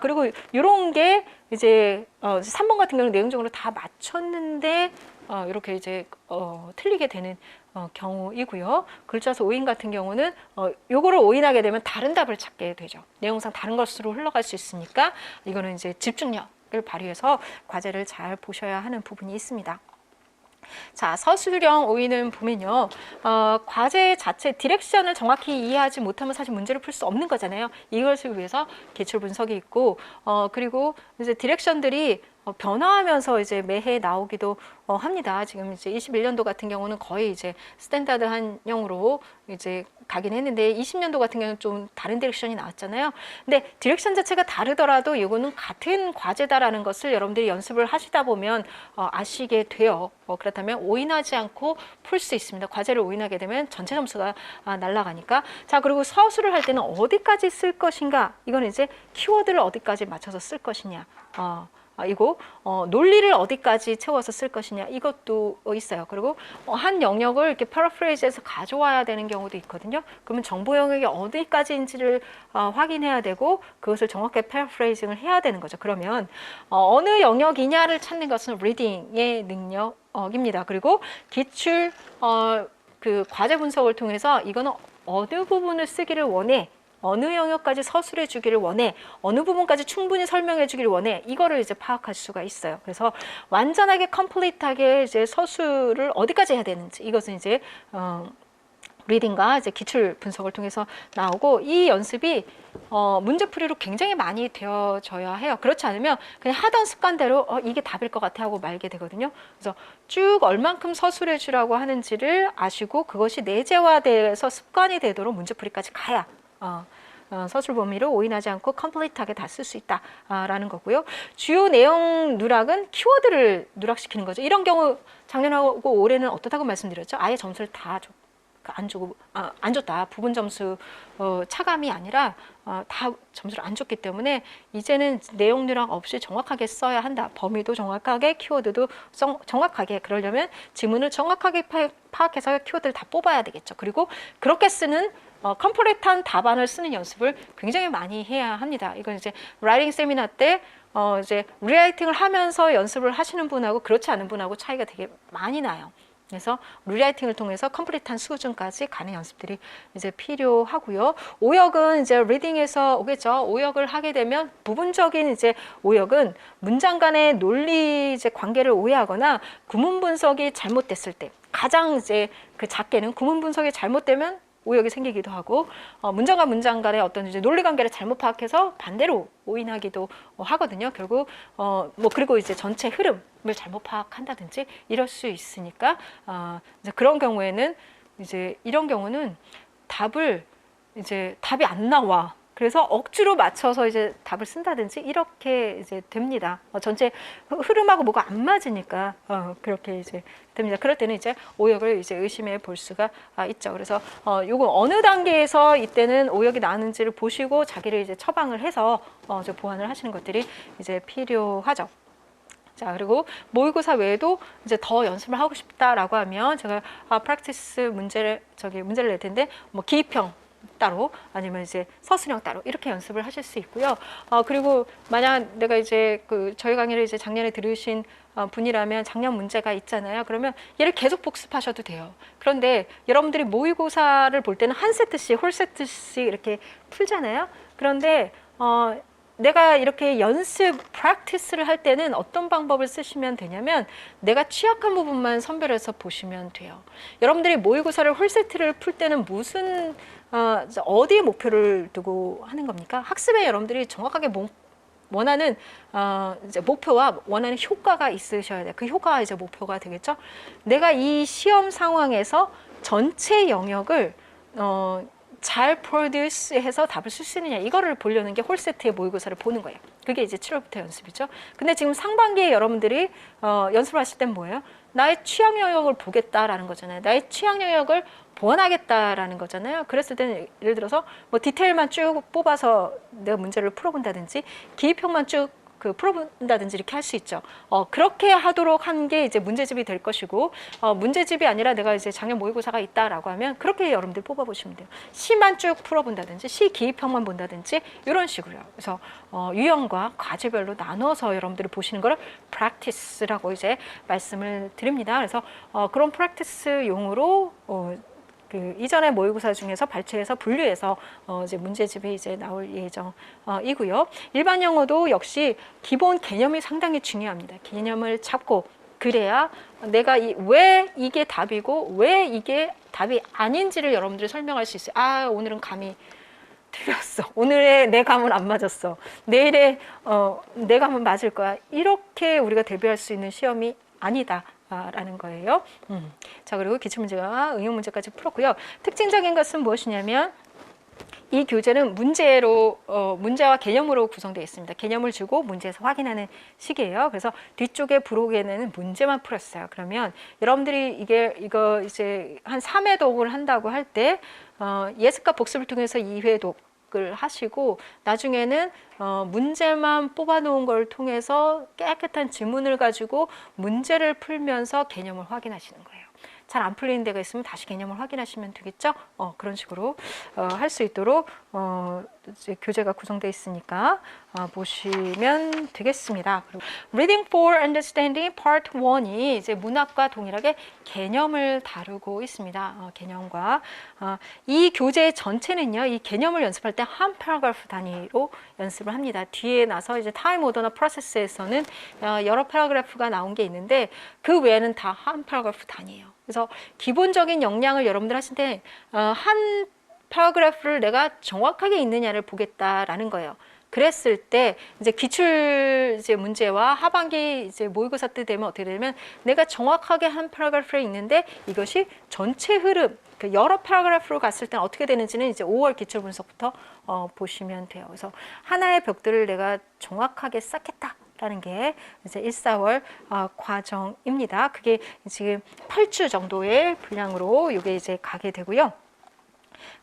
그리고 이런 게 이제 3번 같은 경우는 내용적으로 다 맞췄는데 이렇게 이제 틀리게 되는 경우이고요. 글자수 오인 같은 경우는 요거를 오인하게 되면 다른 답을 찾게 되죠. 내용상 다른 것으로 흘러갈 수 있으니까 이거는 이제 집중력을 발휘해서 과제를 잘 보셔야 하는 부분이 있습니다. 자, 서술형 오인은 보면요. 과제 자체 디렉션을 정확히 이해하지 못하면 사실 문제를 풀 수 없는 거잖아요. 이것을 위해서 기출 분석이 있고, 그리고 이제 디렉션들이 변화하면서 이제 매해 나오기도 합니다. 지금 이제 21년도 같은 경우는 거의 이제 스탠다드한형으로 이제 가긴 했는데 20년도 같은 경우는 좀 다른 디렉션이 나왔잖아요. 근데 디렉션 자체가 다르더라도 이거는 같은 과제다라는 것을 여러분들이 연습을 하시다 보면 아시게 돼요. 그렇다면 오인하지 않고 풀 수 있습니다. 과제를 오인하게 되면 전체 점수가 날아가니까. 자, 그리고 서술을 할 때는 어디까지 쓸 것인가? 이건 이제 키워드를 어디까지 맞춰서 쓸 것이냐. 이거 논리를 어디까지 채워서 쓸 것이냐 이것도 있어요. 그리고 한 영역을 이렇게 패러프레이즈해서 가져와야 되는 경우도 있거든요. 그러면 정보 영역이 어디까지인지를 확인해야 되고 그것을 정확하게 패러프레이징을 해야 되는 거죠. 그러면 어느 영역이냐를 찾는 것은 리딩의 능력입니다. 그리고 기출 그 과제 분석을 통해서 이거는 어느 부분을 쓰기를 원해. 어느 영역까지 서술해 주기를 원해, 어느 부분까지 충분히 설명해 주기를 원해, 이거를 이제 파악할 수가 있어요. 그래서 완전하게 컴플리트하게 이제 서술을 어디까지 해야 되는지 이것은 이제 리딩과 이제 기출 분석을 통해서 나오고 이 연습이 문제풀이로 굉장히 많이 되어져야 해요. 그렇지 않으면 그냥 하던 습관대로 이게 답일 것 같아 하고 말게 되거든요. 그래서 쭉 얼만큼 서술해 주라고 하는지를 아시고 그것이 내재화돼서 습관이 되도록 문제풀이까지 가야 서술 범위를 오인하지 않고 컴플리트하게 다 쓸 수 있다라는 거고요. 주요 내용 누락은 키워드를 누락시키는 거죠. 이런 경우 작년하고 올해는 어떻다고 말씀드렸죠? 아예 점수를 다 안 주고 안 줬다. 부분 점수 차감이 아니라 다 점수를 안 줬기 때문에 이제는 내용 누락 없이 정확하게 써야 한다. 범위도 정확하게, 키워드도 정확하게. 그러려면 지문을 정확하게 파악해서 키워드를 다 뽑아야 되겠죠. 그리고 그렇게 쓰는 컴플리트한 답안을 쓰는 연습을 굉장히 많이 해야 합니다. 이건 이제 라이팅 세미나 때 이제 리라이팅을 하면서 연습을 하시는 분하고 그렇지 않은 분하고 차이가 되게 많이 나요. 그래서 리라이팅을 통해서 컴플리트한 수준까지 가는 연습들이 이제 필요하고요. 오역은 이제 리딩에서 오겠죠. 오역을 하게 되면 부분적인 이제 오역은 문장 간의 논리 이제 관계를 오해하거나 구문 분석이 잘못됐을 때 가장 이제 그 작게는 구문 분석이 잘못되면 오역이 생기기도 하고 문장과 문장 간의 어떤 이제 논리 관계를 잘못 파악해서 반대로 오인하기도 하거든요. 결국 뭐 그리고 이제 전체 흐름을 잘못 파악한다든지 이럴 수 있으니까 이제 그런 경우에는 이제 이런 경우는 답이 안 나와. 그래서 억지로 맞춰서 이제 답을 쓴다든지 이렇게 이제 됩니다. 전체 흐름하고 뭐가 안 맞으니까 그렇게 이제 됩니다. 그럴 때는 이제 오역을 이제 의심해 볼 수가 있죠. 그래서 요거 어느 단계에서 이때는 오역이 나는지를 보시고 자기를 이제 처방을 해서 이제 보완을 하시는 것들이 이제 필요하죠. 자, 그리고 모의고사 외에도 이제 더 연습을 하고 싶다라고 하면 제가 프랙티스 문제를 낼 텐데 뭐 기입형 따로 아니면 이제 서술형 따로 이렇게 연습을 하실 수 있고요. 그리고 만약 내가 이제 저희 강의를 이제 작년에 들으신 분이라면 작년 문제가 있잖아요. 그러면 얘를 계속 복습하셔도 돼요. 그런데 여러분들이 모의고사를 볼 때는 한 세트씩, 홀 세트씩 이렇게 풀잖아요. 그런데 내가 이렇게 연습, 프랙티스를 할 때는 어떤 방법을 쓰시면 되냐면 내가 취약한 부분만 선별해서 보시면 돼요. 여러분들이 모의고사를 홀세트를 풀 때는 무슨 어디에 목표를 두고 하는 겁니까? 학습에 여러분들이 정확하게 원하는 이제 목표와 원하는 효과가 있으셔야 돼요. 그 효과가 이제 목표가 되겠죠. 내가 이 시험 상황에서 전체 영역을 잘 프로듀스해서 답을 쓸 수 있느냐 이거를 보려는 게 홀세트의 모의고사를 보는 거예요. 그게 이제 7월부터 연습이죠. 근데 지금 상반기에 여러분들이 연습을 하실 땐 뭐예요? 나의 취향 영역을 보겠다라는 거잖아요. 나의 취향 영역을 보완하겠다라는 거잖아요. 그랬을 때는 예를 들어서 뭐 디테일만 쭉 뽑아서 내가 문제를 풀어본다든지 기입형만 쭉 풀어본다든지 이렇게 할 수 있죠. 그렇게 하도록 한 게 이제 문제집이 될 것이고 문제집이 아니라 내가 이제 작년 모의고사가 있다라고 하면 그렇게 여러분들 뽑아보시면 돼요. 시만 쭉 풀어본다든지 시 기입형만 본다든지 이런 식으로요. 그래서 유형과 과제별로 나눠서 여러분들이 보시는 거를 practice라고 이제 말씀을 드립니다. 그래서 그런 practice용으로 이전의 모의고사 중에서 발췌해서 분류해서 이제 문제집이 이제 나올 예정이고요. 일반 영어도 역시 기본 개념이 상당히 중요합니다. 개념을 잡고 그래야 내가 왜 이게 답이고 왜 이게 답이 아닌지를 여러분들이 설명할 수 있어요. 아, 오늘은 감이 틀렸어. 오늘의 내 감은 안 맞았어. 내일의 내 감은 맞을 거야. 이렇게 우리가 대비할 수 있는 시험이 아니다. 라는 거예요. 자, 그리고 기출문제와 응용 문제까지 풀었고요. 특징적인 것은 무엇이냐면 이 교재는 문제와 개념으로 구성되어 있습니다. 개념을 주고 문제에서 확인하는 식이에요. 그래서 뒤쪽에 부록에는 문제만 풀었어요. 그러면 여러분들이 이거 이제 한 3회 독을 한다고 할 때 예습과 복습을 통해서 2회 독을 하시고 나중에는 문제만 뽑아놓은 걸 통해서 깨끗한 지문을 가지고 문제를 풀면서 개념을 확인하시는 거예요. 잘 안 풀리는 데가 있으면 다시 개념을 확인하시면 되겠죠. 그런 식으로 할 수 있도록 이제 교재가 구성되어 있으니까 보시면 되겠습니다. 그리고 Reading for Understanding Part 1이 이제 문학과 동일하게 개념을 다루고 있습니다. 개념과 이 교재 전체는요, 이 개념을 연습할 때 한 패러그래프 단위로 연습을 합니다. 뒤에 나서 이제 타임 오더나 프로세스에서는 여러 패러그래프가 나온 게 있는데 그 외에는 다 한 패러그래프 단위예요. 그래서 기본적인 역량을 여러분들 하실 때 한 패러그래프를 내가 정확하게 있느냐를 보겠다라는 거예요. 그랬을 때 이제 기출 이제 문제와 하반기 이제 모의고사 때 되면 어떻게 되냐면 내가 정확하게 한 패러그래프에 있는데 이것이 전체 흐름 여러 패러그래프로 갔을 때는 어떻게 되는지는 이제 5월 기출 분석부터 보시면 돼요. 그래서 하나의 벽들을 내가 정확하게 쌓겠다. 라는 게 이제 1, 4월 과정입니다. 그게 지금 8주 정도의 분량으로 이게 이제 가게 되고요.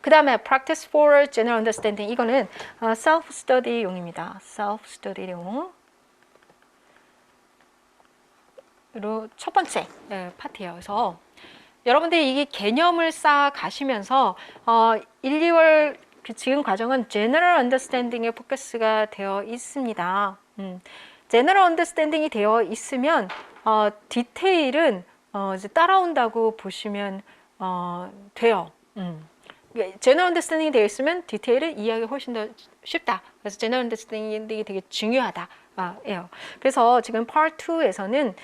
그 다음에 Practice for General Understanding 이거는 Self-Study용입니다. Self-Study용. 그리고 첫 번째 파트예요. 그래서 여러분들이 이게 개념을 쌓아 가시면서 1, 2월 지금 과정은 General Understanding에 포커스가 되어 있습니다. General Understanding이 되어 있으면 디테일은 이제 따라온다고 보시면 돼요. General Understanding이 되어 있으면 디테일을 이해하기 훨씬 더 쉽다. 그래서 General Understanding이 되게 중요하다. 예요. 그래서 지금 Part 2에서는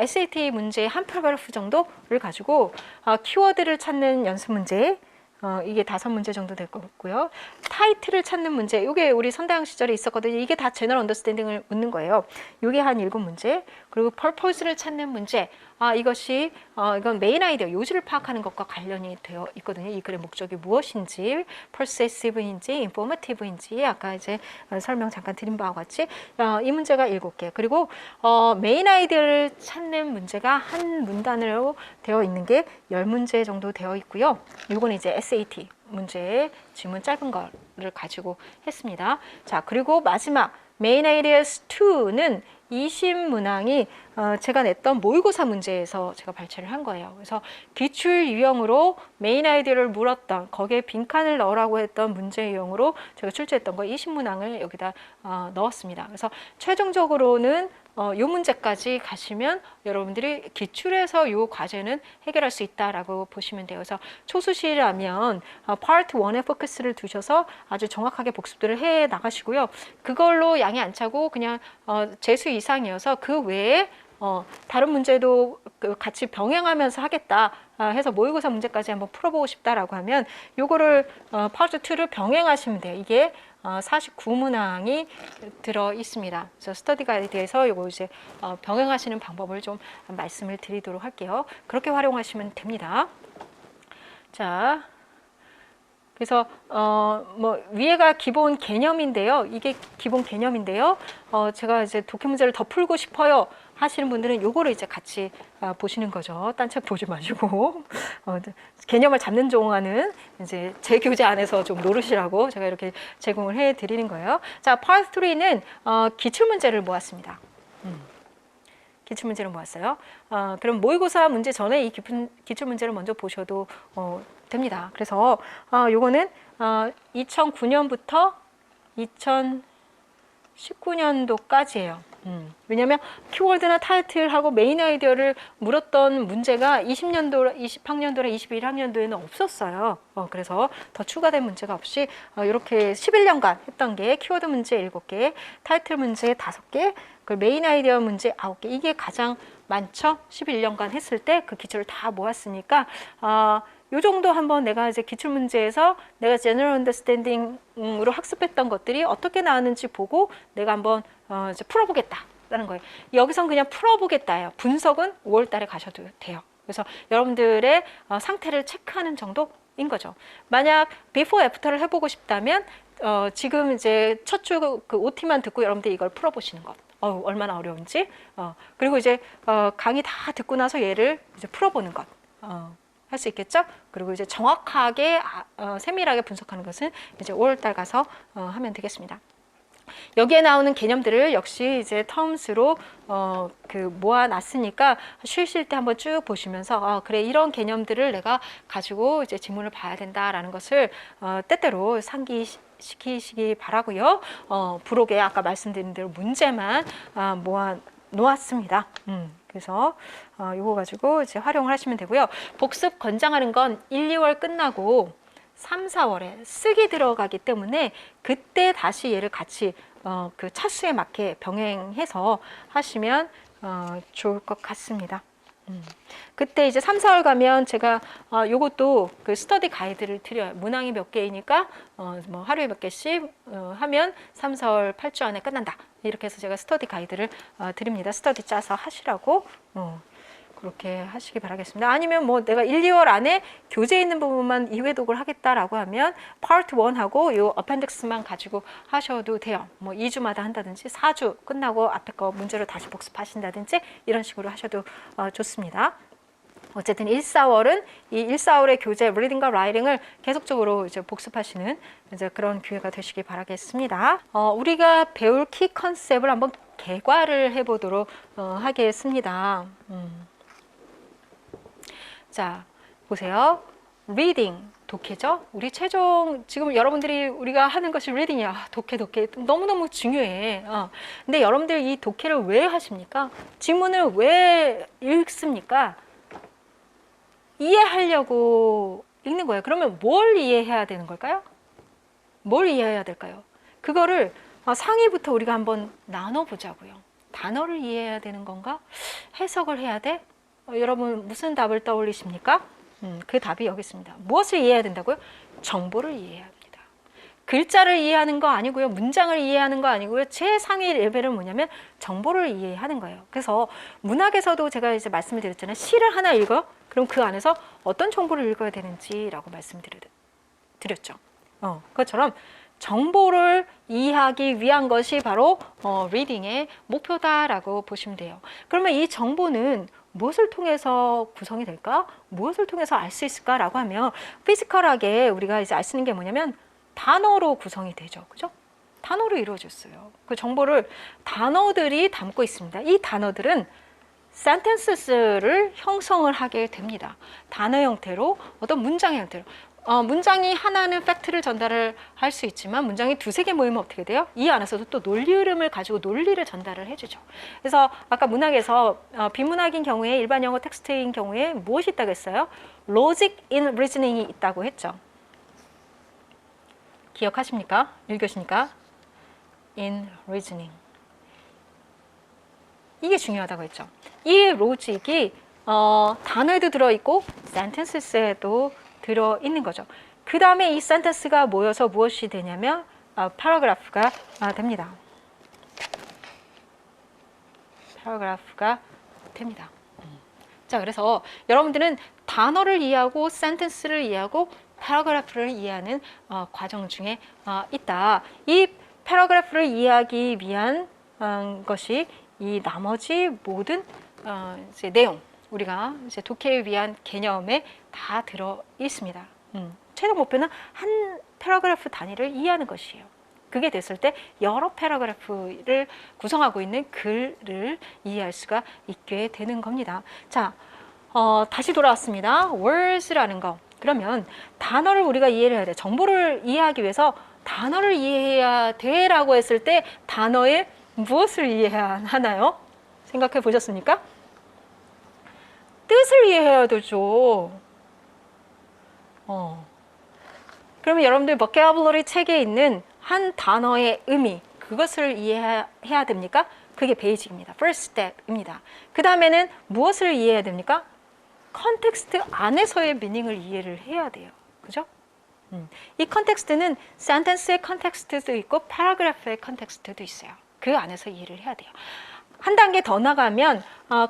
SAT 문제 한 패러그래프 정도를 가지고 키워드를 찾는 연습 문제 이게 5문제 정도 될 것 같고요. 타이틀을 찾는 문제, 이게 우리 선다형 시절에 있었거든요. 이게 다 제너럴 언더스탠딩을 묻는 거예요. 이게 한 7문제. 그리고 퍼포즈를 찾는 문제, 이것이 이건 메인 아이디어, 요지를 파악하는 것과 관련이 되어 있거든요. 이 글의 목적이 무엇인지, persuasive인지, informative인지, 아까 이제 설명 잠깐 드린 바와 같이 이 문제가 7개. 그리고 메인 아이디어를 찾는 문제가 한 문단으로 되어 있는 게 10문제 정도 되어 있고요. 이거는 이제 SAT 문제의 지문 짧은 거를 가지고 했습니다. 자, 그리고 마지막 메인 아이디어스 2는 20문항이 제가 냈던 모의고사 문제에서 제가 발췌를 한 거예요. 그래서 기출 유형으로 메인 아이디어를 물었던 거기에 빈칸을 넣으라고 했던 문제 유형으로 제가 출제했던 거 20문항을 여기다 넣었습니다. 그래서 최종적으로는 요 문제까지 가시면 여러분들이 기출에서 요 과제는 해결할 수 있다라고 보시면 돼요. 그래서 초수시라면 파트 1에 포커스를 두셔서 아주 정확하게 복습들을 해 나가시고요. 그걸로 양이 안 차고 그냥 재수 이상이어서 그 외에 다른 문제도 같이 병행하면서 하겠다 해서 모의고사 문제까지 한번 풀어보고 싶다라고 하면 요거를 파트 2를 병행하시면 돼요. 이게 49문항이 들어 있습니다. 그래서 스터디 가이드에서 요거 이제 병행하시는 방법을 좀 말씀을 드리도록 할게요. 그렇게 활용하시면 됩니다. 자, 그래서 뭐 위에가 기본 개념인데요. 이게 기본 개념인데요. 제가 이제 독해 문제를 더 풀고 싶어요 하시는 분들은 요거를 이제 같이 보시는 거죠. 딴 책 보지 마시고 개념을 잡는 동안은 이제 제 교재 안에서 좀 노르시라고 제가 이렇게 제공을 해 드리는 거예요. 자, 파트 3는 기출 문제를 모았습니다. 기출 문제를 모았어요. 그럼 모의고사 문제 전에 이 기출 문제를 먼저 보셔도 됩니다. 그래서 요거는 2009년부터 2019년도까지예요. 왜냐하면 키워드나 타이틀하고 메인 아이디어를 물었던 문제가 20년도, 20학년도나 21학년도에는 없었어요. 그래서 더 추가된 문제가 없이 이렇게 11년간 했던 게 키워드 문제 7개, 타이틀 문제 5개, 그 메인 아이디어 문제 9개. 이게 가장 많죠? 11년간 했을 때 그 기초를 다 모았으니까 요 정도 한번 내가 이제 기출문제에서 내가 General Understanding으로 학습했던 것들이 어떻게 나왔는지 보고 내가 한번 이제 풀어보겠다라는 거예요. 여기선 그냥 풀어보겠다예요. 분석은 5월 달에 가셔도 돼요. 그래서 여러분들의 상태를 체크하는 정도인 거죠. 만약 before, after를 해보고 싶다면 지금 이제 첫 주 그 OT만 듣고 여러분들 이걸 풀어보시는 것. 얼마나 어려운지. 그리고 이제 강의 다 듣고 나서 얘를 이제 풀어보는 것. 할 수 있겠죠? 그리고 이제 정확하게 세밀하게 분석하는 것은 이제 5월달 가서 하면 되겠습니다. 여기에 나오는 개념들을 역시 이제 terms로 그 모아놨으니까 쉬실 때 한번 쭉 보시면서 그래 이런 개념들을 내가 가지고 이제 지문을 봐야 된다라는 것을 때때로 상기시키시기 바라고요. 부록에 아까 말씀드린 대로 문제만 모아 놓았습니다. 그래서 이거 가지고 이제 활용을 하시면 되고요. 복습 권장하는 건 1, 2월 끝나고 3, 4월에 쓰기 들어가기 때문에 그때 다시 얘를 같이 그 차수에 맞게 병행해서 하시면 좋을 것 같습니다. 그때 이제 3, 4월 가면 제가 요것도 그 스터디 가이드를 드려요. 문항이 몇 개이니까 뭐 하루에 몇 개씩 하면 3, 4월 8주 안에 끝난다. 이렇게 해서 제가 스터디 가이드를 드립니다. 스터디 짜서 하시라고 그렇게 하시기 바라겠습니다. 아니면 뭐 내가 1, 2월 안에 교재에 있는 부분만 2회 독을 하겠다라고 하면 파트 1하고 요 어펜딕스만 가지고 하셔도 돼요. 뭐 2주마다 한다든지 4주 끝나고 앞에 거 문제를 다시 복습하신다든지 이런 식으로 하셔도 좋습니다. 어쨌든 1, 4월은 이 1, 4월의 교재 리딩과 라이팅을 계속적으로 이제 복습하시는 이제 그런 기회가 되시기 바라겠습니다. 우리가 배울 키 컨셉을 한번 개괄을 해보도록 하겠습니다. 자, 보세요. reading, 독해죠? 우리 최종, 지금 여러분들이 우리가 하는 것이 reading이야. 독해. 너무너무 중요해. 근데 여러분들 이 독해를 왜 하십니까? 지문을 왜 읽습니까? 이해하려고 읽는 거예요. 그러면 뭘 이해해야 되는 걸까요? 뭘 이해해야 될까요? 그거를 상위부터 우리가 한번 나눠보자고요. 단어를 이해해야 되는 건가? 해석을 해야 돼? 여러분 무슨 답을 떠올리십니까? 그 답이 여기 있습니다. 무엇을 이해해야 된다고요? 정보를 이해해야 합니다. 글자를 이해하는 거 아니고요. 문장을 이해하는 거 아니고요. 최상위 레벨은 뭐냐면 정보를 이해하는 거예요. 그래서 문학에서도 제가 이제 말씀을 드렸잖아요. 시를 하나 읽어? 그럼 그 안에서 어떤 정보를 읽어야 되는지라고 말씀드렸죠. 그것처럼 정보를 이해하기 위한 것이 바로 리딩의 목표다라고 보시면 돼요. 그러면 이 정보는 무엇을 통해서 구성이 될까? 무엇을 통해서 알 수 있을까라고 하면 피지컬하게 우리가 이제 알 수 있는 게 뭐냐면 단어로 구성이 되죠. 그죠? 단어로 이루어졌어요. 그 정보를 단어들이 담고 있습니다. 이 단어들은 sentences를 형성을 하게 됩니다. 단어 형태로 어떤 문장 형태로. 문장이 하나는 팩트를 전달을 할 수 있지만 문장이 두세 개 모이면 어떻게 돼요? 이 안에서도 또 논리 흐름을 가지고 논리를 전달을 해주죠. 그래서 아까 문학에서 비문학인 경우에 일반 영어 텍스트인 경우에 무엇이 있다고 했어요? Logic in reasoning이 있다고 했죠. 기억하십니까? 1교시니까 in reasoning. 이게 중요하다고 했죠. 이 로직이 단어에도 들어있고 sentences에도 들어있는 거죠. 그 다음에 이 센텐스가 모여서 무엇이 되냐면 패러그래프가 됩니다. 패러그래프가 됩니다. 자, 그래서 여러분들은 단어를 이해하고 센텐스를 이해하고 패러그래프를 이해하는 과정 중에 있다. 이 패러그래프를 이해하기 위한 것이 이 나머지 모든 이제 내용 우리가 이제 독해를 위한 개념에 다 들어 있습니다. 최종 목표는 한 패러그래프 단위를 이해하는 것이에요. 그게 됐을 때 여러 패러그래프를 구성하고 있는 글을 이해할 수가 있게 되는 겁니다. 자, 다시 돌아왔습니다. words라는 거. 그러면 단어를 우리가 이해를 해야 돼. 정보를 이해하기 위해서 단어를 이해해야 돼라고 했을 때 단어의 무엇을 이해해야 하나요? 생각해 보셨습니까? 뜻을 이해해야 되죠. 그러면 여러분들 vocabulary 책에 있는 한 단어의 의미, 그것을 이해해야 됩니까? 그게 베이직입니다. first step입니다. 그 다음에는 무엇을 이해해야 됩니까? 컨텍스트 안에서의 미닝을 이해를 해야 돼요. 그죠? 이 컨텍스트는 센텐스의 컨텍스트도 있고 패러그래프의 컨텍스트도 있어요. 그 안에서 이해를 해야 돼요. 한 단계 더 나가면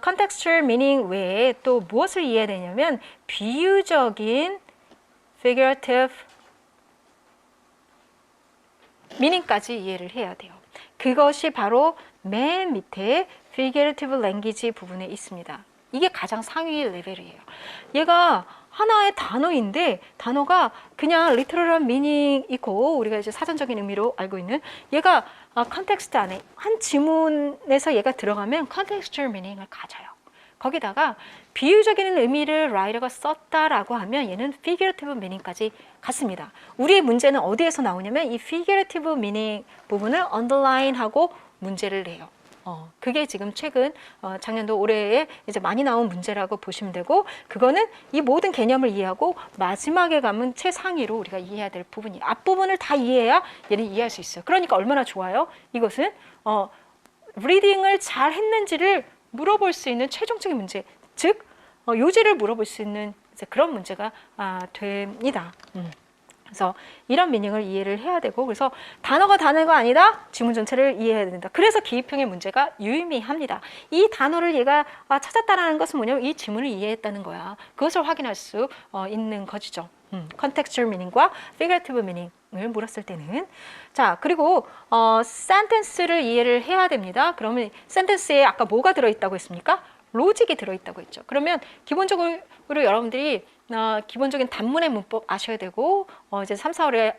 contextual meaning 외에 또 무엇을 이해해야 되냐면 비유적인 figurative meaning까지 이해를 해야 돼요. 그것이 바로 맨 밑에 figurative language 부분에 있습니다. 이게 가장 상위 레벨이에요. 얘가 하나의 단어인데 단어가 그냥 리터럴한 미닝 있고 우리가 이제 사전적인 의미로 알고 있는 얘가 컨텍스트 안에 한 지문에서 얘가 들어가면 contextual meaning을 가져요. 거기다가 비유적인 의미를 라이터가 썼다라고 하면 얘는 figurative meaning까지 갔습니다. 우리의 문제는 어디에서 나오냐면 이 figurative meaning 부분을 underline하고 문제를 내요. 그게 지금 최근 작년도 올해에 이제 많이 나온 문제라고 보시면 되고 그거는 이 모든 개념을 이해하고 마지막에 가면 최상위로 우리가 이해해야 될 부분이에요. 앞부분을 다 이해해야 얘는 이해할 수 있어요. 그러니까 얼마나 좋아요? 이것은 리딩을 잘 했는지를 물어볼 수 있는 최종적인 문제, 즉 요지를 물어볼 수 있는 이제 그런 문제가 됩니다. 그래서 이런 미닝을 이해를 해야 되고 그래서 단어가 아니다. 지문 전체를 이해해야 된다. 그래서 기입형의 문제가 유의미합니다. 이 단어를 얘가 찾았다라는 것은 뭐냐면 이 지문을 이해했다는 거야. 그것을 확인할 수 있는 것이죠. contextual meaning과 figurative meaning을 물었을 때는 자 그리고 sentence를 이해를 해야 됩니다. 그러면 sentence에 아까 뭐가 들어있다고 했습니까? 로직이 들어있다고 했죠. 그러면 기본적으로 여러분들이 기본적인 단문의 문법 아셔야 되고 이제 3, 4월에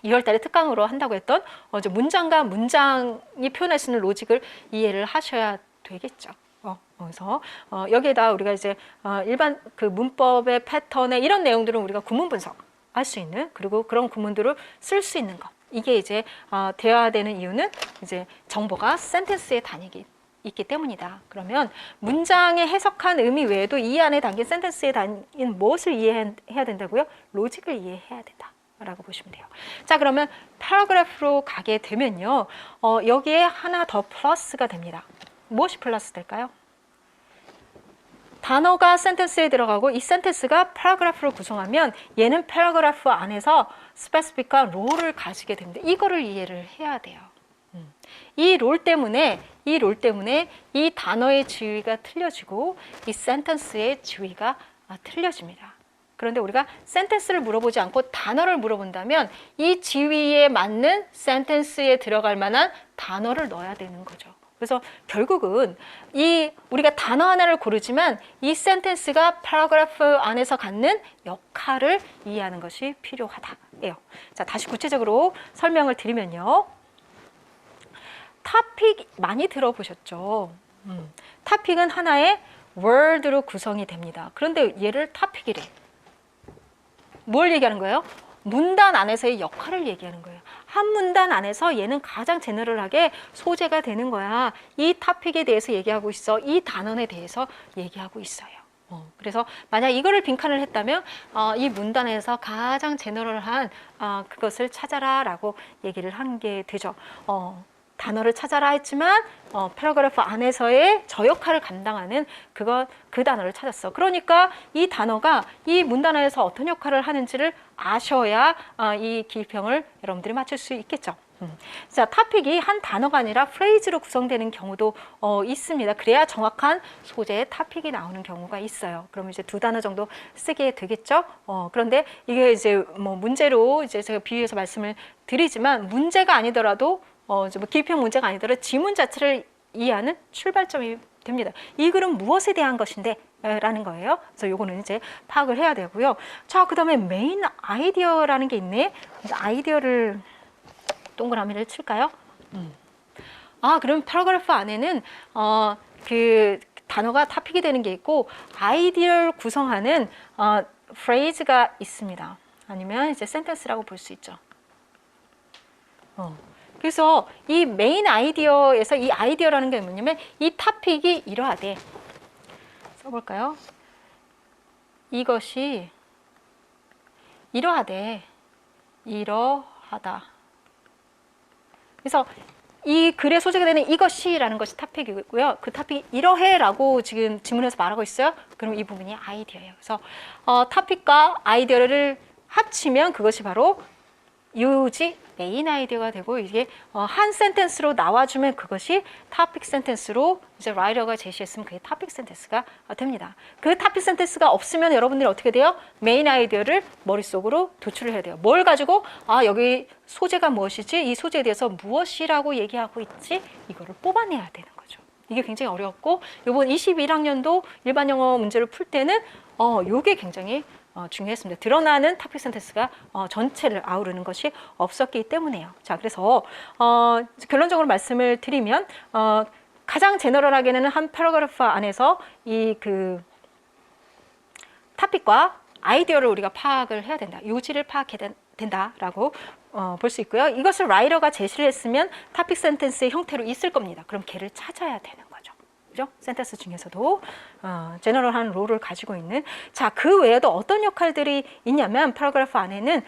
2월 달에 특강으로 한다고 했던 이제 문장과 문장이 표현할 수 있는 로직을 이해를 하셔야 되겠죠. 그래서 여기에다 우리가 이제 일반 그 문법의 패턴의 이런 내용들은 우리가 구문 분석 할 수 있는 그리고 그런 구문들을 쓸 수 있는 것 이게 이제 되어야 되는 이유는 이제 정보가 센텐스의 단위이기 있기 때문이다. 그러면 문장의 해석한 의미 외에도 이 안에 담긴 센텐스의 단위인 무엇을 이해해야 된다고요? 로직을 이해해야 된다. 라고 보시면 돼요. 자 그러면 패러그래프로 가게 되면요. 여기에 하나 더 플러스가 됩니다. 무엇이 플러스 될까요? 단어가 센텐스에 들어가고 이 센텐스가 패러그래프로 구성하면 얘는 패러그래프 안에서 스페시픽한 롤을 가지게 됩니다. 이거를 이해를 해야 돼요. 이 롤 때문에 이 단어의 지위가 틀려지고 이 센텐스의 지위가 틀려집니다. 그런데 우리가 센텐스를 물어보지 않고 단어를 물어본다면 이 지위에 맞는 센텐스에 들어갈 만한 단어를 넣어야 되는 거죠. 그래서 결국은 우리가 단어 하나를 고르지만 이 센텐스가 패러그래프 안에서 갖는 역할을 이해하는 것이 필요하다예요. 자, 다시 구체적으로 설명을 드리면요. 토픽 많이 들어보셨죠? 토픽은 하나의 word로 구성이 됩니다. 그런데 얘를 토픽이래. 뭘 얘기하는 거예요? 문단 안에서의 역할을 얘기하는 거예요. 한 문단 안에서 얘는 가장 제너럴하게 소재가 되는 거야. 이 토픽에 대해서 얘기하고 있어. 이 단원에 대해서 얘기하고 있어요. 그래서 만약 이거를 빈칸을 했다면 이 문단에서 가장 제너럴한 그것을 찾아라 라고 얘기를 한 게 되죠. 단어를 찾아라 했지만 패러그래프 안에서의 저 역할을 감당하는 그 단어를 찾았어. 그러니까 이 단어가 이 문단어에서 어떤 역할을 하는지를 아셔야 이 기입형을 여러분들이 맞출 수 있겠죠. 자, 토픽이 한 단어가 아니라 프레이즈로 구성되는 경우도 있습니다. 그래야 정확한 소재의 토픽이 나오는 경우가 있어요. 그러면 이제 2단어 정도 쓰게 되겠죠. 그런데 이게 이제 뭐 문제로 이제 제가 비유해서 말씀을 드리지만 문제가 아니더라도 기입형 문제가 아니더라도 지문 자체를 이해하는 출발점이 됩니다. 이 글은 무엇에 대한 것인데 라는 거예요. 그래서 요거는 이제 파악을 해야 되고요. 자, 그 다음에 메인 아이디어라는 게 있네. 아이디어를 동그라미를 칠까요? 그럼 패러그래프 안에는 그 단어가 토픽이 되는 게 있고 아이디어를 구성하는 프레이즈가 있습니다. 아니면 이제 센텐스라고 볼 수 있죠. 그래서 이 메인 아이디어에서 이 아이디어라는 게 뭐냐면 이 토픽이 이러하되 써볼까요? 이것이 이러하되 이러하다. 그래서 이 글의 소재가 되는 이것이라는 것이 토픽이고요. 그 토픽이 이러해라고 지금 지문에서 말하고 있어요. 그럼 이 부분이 아이디어예요. 그래서 토픽과 아이디어를 합치면 그것이 바로 요지 메인 아이디어가 되고 이게 한 센텐스로 나와주면 그것이 토픽 센텐스로 이제 라이터가 제시했으면 그게 토픽 센텐스가 됩니다. 그 토픽 센텐스가 없으면 여러분들이 어떻게 돼요? 메인 아이디어를 머릿속으로 도출을 해야 돼요. 뭘 가지고 여기 소재가 무엇이지? 이 소재에 대해서 무엇이라고 얘기하고 있지? 이거를 뽑아내야 되는 거죠. 이게 굉장히 어렵고 이번 21학년도 일반 영어 문제를 풀 때는 요게 굉장히 중요했습니다. 드러나는 토픽 센텐스가 전체를 아우르는 것이 없었기 때문에요. 자, 그래서 결론적으로 말씀을 드리면 가장 제너럴하게는 한 패러그래프 안에서 이 그 토픽과 아이디어를 우리가 파악을 해야 된다. 요지를 파악해야 된다라고 볼 수 있고요. 이것을 라이터가 제시를 했으면 토픽 센텐스의 형태로 있을 겁니다. 그럼 걔를 찾아야 되는 거죠. 그죠? 센텐스 중에서도 제너럴한 롤을 가지고 있는. 자, 그 외에도 어떤 역할들이 있냐면 패러그래프 안에는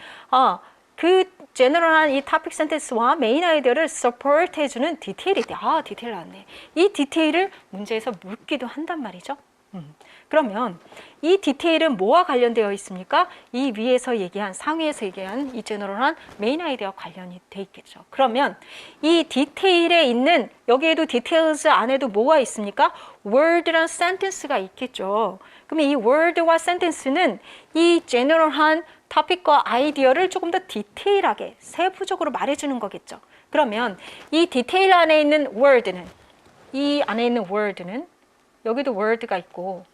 그 제너럴한 이 토픽 센텐스와 메인 아이디어를 서포트 해주는 디테일이 있대. 디테일 나왔네. 이 디테일을 문제에서 묻기도 한단 말이죠. 그러면 이 디테일은 뭐와 관련되어 있습니까? 이 위에서 얘기한, 상위에서 얘기한 이 제너럴한 메인 아이디어와 관련이 돼 있겠죠. 그러면 이 디테일에 있는, 여기에도 디테일즈 안에도 뭐가 있습니까? word랑 sentence가 있겠죠. 그러면 이 word와 sentence는 이 제너럴한 토픽과 아이디어를 조금 더 디테일하게, 세부적으로 말해주는 거겠죠. 그러면 이 디테일 안에 있는 word는, 이 안에 있는 word는, 여기도 word가 있고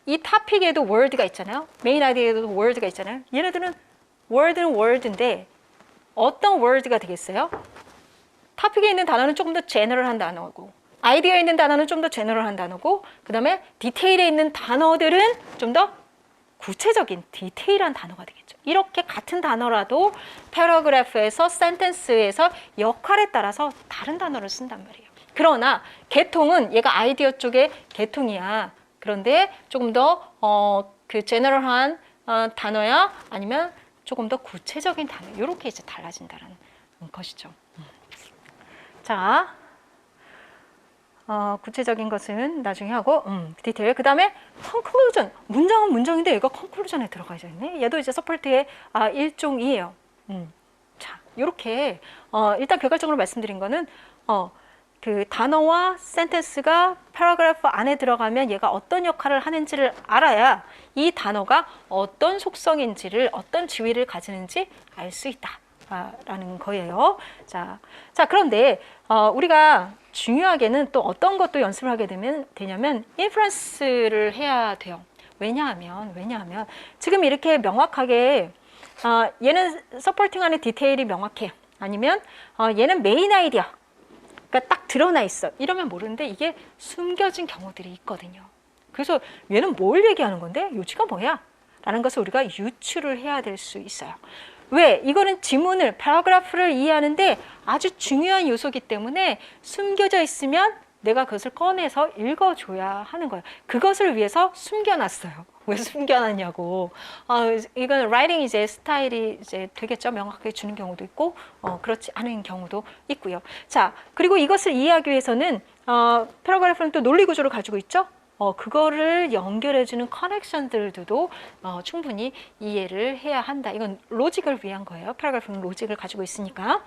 이 토픽에도 word가 있잖아요. 메인 아이디어에도 word가 있잖아요. 얘네들은 word는 word인데 어떤 word가 되겠어요? 토픽에 있는 단어는 조금 더 제너럴한 단어고 아이디어에 있는 단어는 좀 더 제너럴한 단어고 그 다음에 디테일에 있는 단어들은 좀 더 구체적인 디테일한 단어가 되겠죠. 이렇게 같은 단어라도 패러그래프에서 센텐스에서 역할에 따라서 다른 단어를 쓴단 말이에요. 그러나 계통은 얘가 아이디어 쪽의 계통이야. 그런데 조금 더 그 제너럴한 단어야 아니면 조금 더 구체적인 단어 이렇게 이제 달라진다는 것이죠. 자, 구체적인 것은 나중에 하고 디테일. 그 다음에 conclusion. 문장은 문장인데 얘가 conclusion에 들어가 있네. 얘도 이제 서포트의 일종이에요. 자, 이렇게 일단 결과적으로 말씀드린 거는 그 단어와 센텐스가 패러그래프 안에 들어가면 얘가 어떤 역할을 하는지를 알아야 이 단어가 어떤 속성인지를, 어떤 지위를 가지는지 알 수 있다. 라는 거예요. 자, 그런데 우리가 중요하게는 또 어떤 것도 연습을 하게 되냐면 인퍼런스를 해야 돼요. 왜냐하면 지금 이렇게 명확하게 얘는 서포팅하는 디테일이 명확해. 아니면 얘는 메인 아이디어. 그러니까 딱 드러나 있어. 이러면 모르는데 이게 숨겨진 경우들이 있거든요. 그래서 얘는 뭘 얘기하는 건데 요지가 뭐야? 라는 것을 우리가 유추를 해야 될 수 있어요. 왜? 이거는 지문을, 패러그래프를 이해하는데 아주 중요한 요소이기 때문에 숨겨져 있으면 내가 그것을 꺼내서 읽어줘야 하는 거예요. 그것을 위해서 숨겨놨어요. 왜 숨겨놨냐고. 이건 라이팅 이제 스타일이 이제 되겠죠. 명확하게 주는 경우도 있고, 그렇지 않은 경우도 있고요. 자, 그리고 이것을 이해하기 위해서는 패러그래프는 또 논리 구조를 가지고 있죠. 그거를 연결해주는 커넥션들도 충분히 이해를 해야 한다. 이건 로직을 위한 거예요. 패러그래프는 로직을 가지고 있으니까.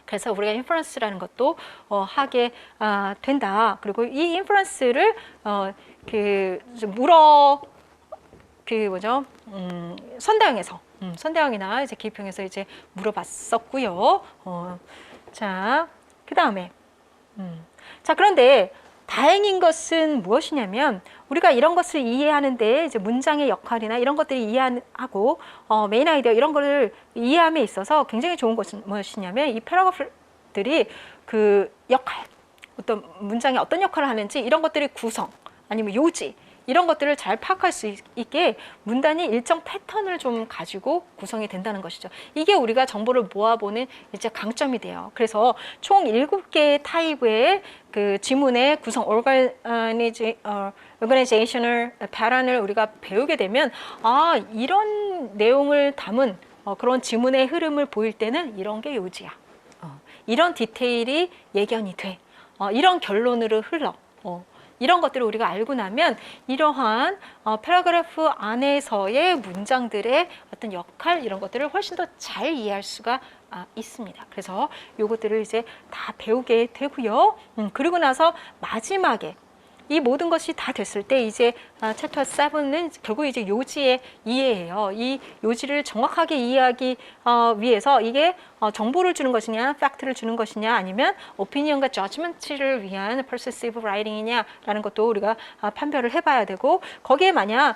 그래서 우리가 인퍼런스라는 것도 하게 된다. 그리고 이 인퍼런스를 선대형이나 이제 기입형에서 이제 물어봤었고요. 자, 그 다음에 자, 그런데 다행인 것은 무엇이냐면 우리가 이런 것을 이해하는데 이제 문장의 역할이나 이런 것들을 이해하고 메인 아이디어 이런 거를 이해함에 있어서 굉장히 좋은 것은 무엇이냐면 이 패러그래프들이 그 역할, 어떤 문장에 어떤 역할을 하는지 이런 것들의 구성 아니면 요지 이런 것들을 잘 파악할 수 있게 문단이 일정 패턴을 좀 가지고 구성이 된다는 것이죠. 이게 우리가 정보를 모아보는 이제 강점이 돼요. 그래서 총 7개의 타입의 그 지문의 구성, organizational pattern을 우리가 배우게 되면 이런 내용을 담은 그런 지문의 흐름을 보일 때는 이런 게 요지야. 이런 디테일이 예견이 돼. 이런 결론으로 흘러. 이런 것들을 우리가 알고 나면 이러한 패러그래프 안에서의 문장들의 어떤 역할 이런 것들을 훨씬 더 잘 이해할 수가 있습니다. 그래서 요것들을 이제 다 배우게 되고요. 그리고 나서 마지막에 이 모든 것이 다 됐을 때 이제 챕터 7은 결국 이제 요지의 이해예요. 이 요지를 정확하게 이해하기 위해서 이게 정보를 주는 것이냐, 팩트를 주는 것이냐, 아니면 오피니언과 저지먼트를 위한 퍼세시브 라이팅이냐라는 것도 우리가 판별을 해봐야 되고, 거기에 만약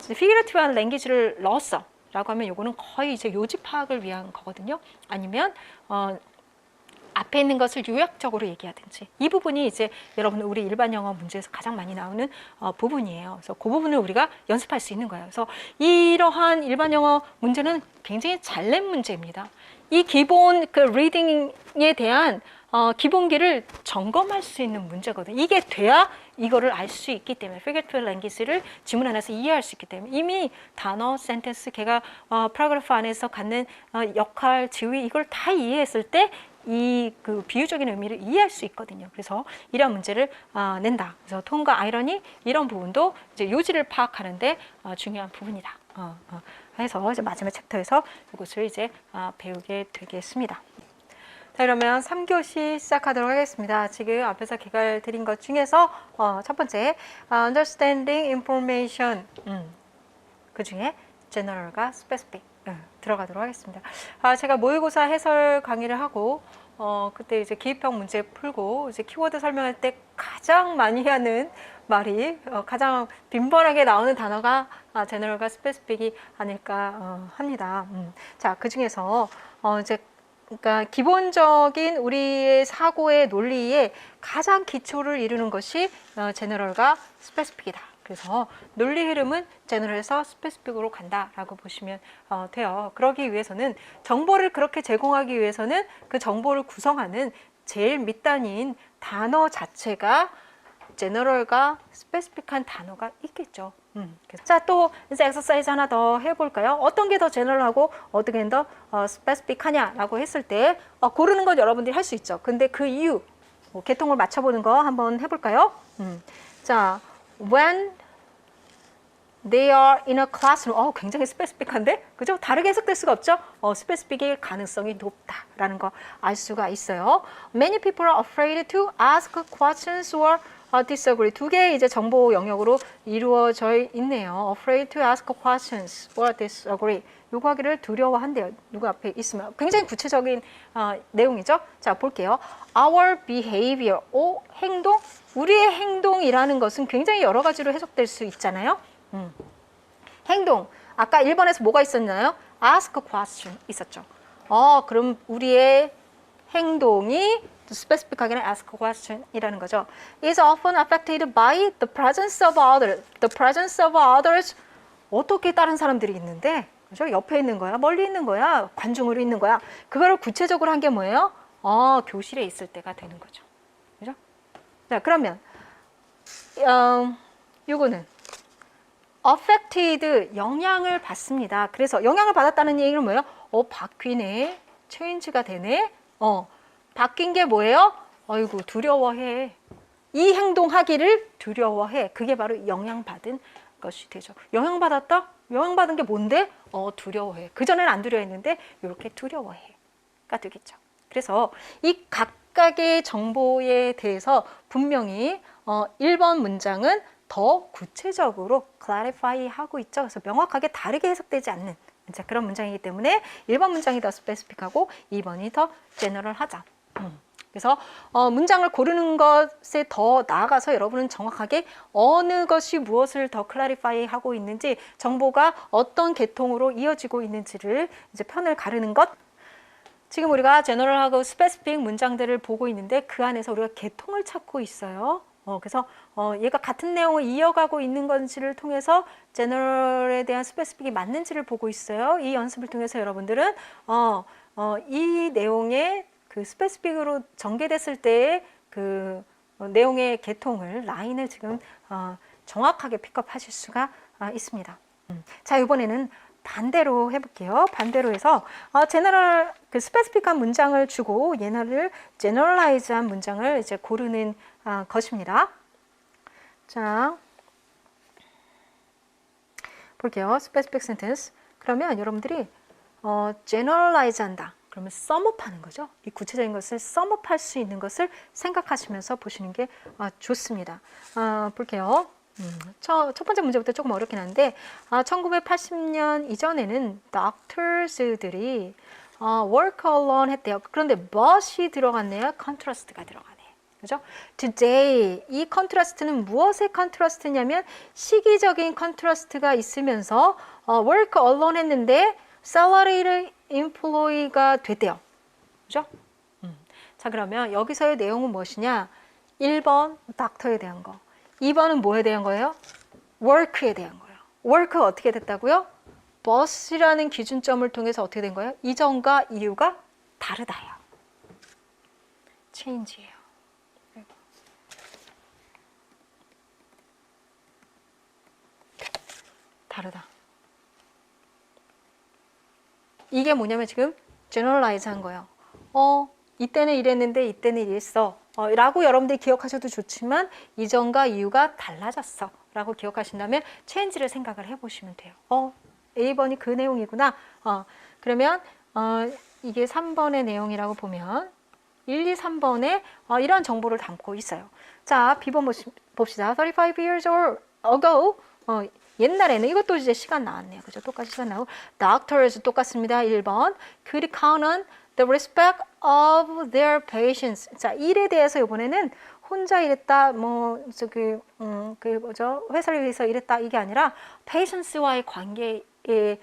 피규레티브한 랭귀지를 넣었어 라고 하면 요거는 거의 이제 요지 파악을 위한 거거든요. 아니면 앞에 있는 것을 요약적으로 얘기하든지, 이 부분이 이제 여러분 우리 일반 영어 문제에서 가장 많이 나오는 부분이에요. 그래서 그 부분을 우리가 연습할 수 있는 거예요. 그래서 이러한 일반 영어 문제는 굉장히 잘 낸 문제입니다. 이 기본 그 리딩에 대한 기본기를 점검할 수 있는 문제거든요. 이게 돼야 이거를 알 수 있기 때문에, figurative language를 지문 안에서 이해할 수 있기 때문에, 이미 단어, 센텐스, 걔가 paragraph 안에서 갖는 역할, 지위, 이걸 다 이해했을 때 이 그 비유적인 의미를 이해할 수 있거든요. 그래서 이런 문제를 낸다. 그래서 톤과 아이러니 이런 부분도 이제 요지를 파악하는데 중요한 부분이다. 해서 이제 마지막 챕터에서 이것을 이제 배우게 되겠습니다. 자, 그러면 3교시 시작하도록 하겠습니다. 지금 앞에서 개괄 드린 것 중에서 첫 번째 understanding information, 그 중에 general과 specific 들어가도록 하겠습니다. 제가 모의고사 해설 강의를 하고 그때 이제 기입형 문제 풀고 이제 키워드 설명할 때 가장 많이 하는 말이 가장 빈번하게 나오는 단어가 general과 specific이 아닐까 합니다. 자, 그 중에서 이제 그러니까 기본적인 우리의 사고의 논리에 가장 기초를 이루는 것이 제너럴과 스페시픽이다. 그래서 논리 흐름은 제너럴에서 스페시픽으로 간다라고 보시면 돼요. 그러기 위해서는 정보를 그렇게 제공하기 위해서는 그 정보를 구성하는 제일 밑단위인 단어 자체가 제너럴과 스페시픽한 단어가 있겠죠. 자, 또 이제 엑서사이즈 하나 더 해볼까요? 어떤 게 더 제너럴하고 어떤 게 더 스페시픽하냐라고 했을 때 고르는 건 여러분들이 할 수 있죠. 근데 그 이유, 계통을 맞춰보는 거 한번 해볼까요? 자, when they are in a classroom. 굉장히 스페시픽한데? 그죠? 다르게 해석될 수가 없죠? 스페시픽일 가능성이 높다라는 거 알 수가 있어요. Many people are afraid to ask questions or disagree. 두 개의 이제 정보 영역으로 이루어져 있네요. Afraid to ask questions or disagree. 요구하기를 두려워한대요. 누구 앞에 있으면. 굉장히 구체적인 내용이죠. 자, 볼게요. Our behavior, 행동. 우리의 행동이라는 것은 굉장히 여러 가지로 해석될 수 있잖아요. 행동. 아까 1번에서 뭐가 있었나요? Ask a question 있었죠. 그럼 우리의 행동이 specific하게는 ask a question 이라는 거죠. is often affected by the presence of others. The presence of others. 어떻게 다른 사람들이 있는데, 그죠? 옆에 있는 거야, 멀리 있는 거야, 관중으로 있는 거야. 그거를 구체적으로 한 게 뭐예요? 교실에 있을 때가 되는 거죠. 그죠? 자, 그러면 요거는 affected, 영향을 받습니다. 그래서 영향을 받았다는 얘기는 뭐예요? 바뀌네, change가 되네. 바뀐 게 뭐예요? 어이구, 두려워해. 이 행동하기를 두려워해. 그게 바로 영향받은 것이 되죠. 영향받았다? 영향받은 게 뭔데? 두려워해. 그전에는 안 두려워했는데 이렇게 두려워해가 되겠죠. 그래서 이 각각의 정보에 대해서 분명히 1번 문장은 더 구체적으로 clarify 하고 있죠. 그래서 명확하게 다르게 해석되지 않는 그런 문장이기 때문에 1번 문장이 더 스페시픽하고 2번이 더 제너럴하자. 그래서 문장을 고르는 것에 더 나아가서 여러분은 정확하게 어느 것이 무엇을 더 클래리파이 하고 있는지, 정보가 어떤 계통으로 이어지고 있는지를 이제 편을 가르는 것. 지금 우리가 제너럴하고 스페시픽 문장들을 보고 있는데 그 안에서 우리가 계통을 찾고 있어요. 그래서 얘가 같은 내용을 이어가고 있는 건지를 통해서 제너럴에 대한 스페시픽이 맞는지를 보고 있어요. 이 연습을 통해서 여러분들은 이 내용의 그 스페시픽으로 전개됐을 때의 그 내용의 계통을, 라인을 지금 정확하게 픽업하실 수가 있습니다. 자, 이번에는 반대로 해볼게요. 반대로 해서 제너럴 그 스페시픽한 문장을 주고 얘네를 제너럴라이즈한 문장을 이제 고르는 것입니다. 자, 볼게요. specific sentence. 그러면 여러분들이 generalize 한다. 그러면 sum-up 하는 거죠. 이 구체적인 것을 sum-up 할 수 있는 것을 생각하시면서 보시는 게 좋습니다. 볼게요. 첫 번째 문제부터 조금 어렵긴 한데 1980년 이전에는 doctors들이 work alone 했대요. 그런데 but이 들어갔네요. contrast가 들어가네. 그죠? Today 이 컨트라스트는 무엇의 컨트라스트냐면 시기적인 컨트라스트가 있으면서 work alone 했는데 salaried employee가 됐대요. 그죠? 자, 그러면 여기서의 내용은 무엇이냐? 1번 닥터에 대한 거. 2번은 뭐에 대한 거예요? work에 대한 거예요. work가 어떻게 됐다고요? bus라는 기준점을 통해서 어떻게 된 거예요? 이전과 이유가 다르다요. change예요. 다르다. 이게 뭐냐면 지금 generalize 한 거예요. 이때는 이랬는데 이때는 이랬어. 라고 여러분들이 기억하셔도 좋지만 이전과 이유가 달라졌어. 라고 기억하신다면 change를 생각을 해보시면 돼요. A번이 그 내용이구나. 그러면 이게 3번의 내용이라고 보면 1, 2, 3번에 이러한 정보를 담고 있어요. 자, B번 봅시다. 35 years ago 옛날에는 이것도 이제 시간 나왔네요. 그죠? 똑같이 시간 나오고 doctors 똑같습니다. 1번 could count on the respect of their patients. 자, 일에 대해서 이번에는 혼자 일했다, 뭐 저기 회사를 위해서 일했다 이게 아니라 patients와의 관계에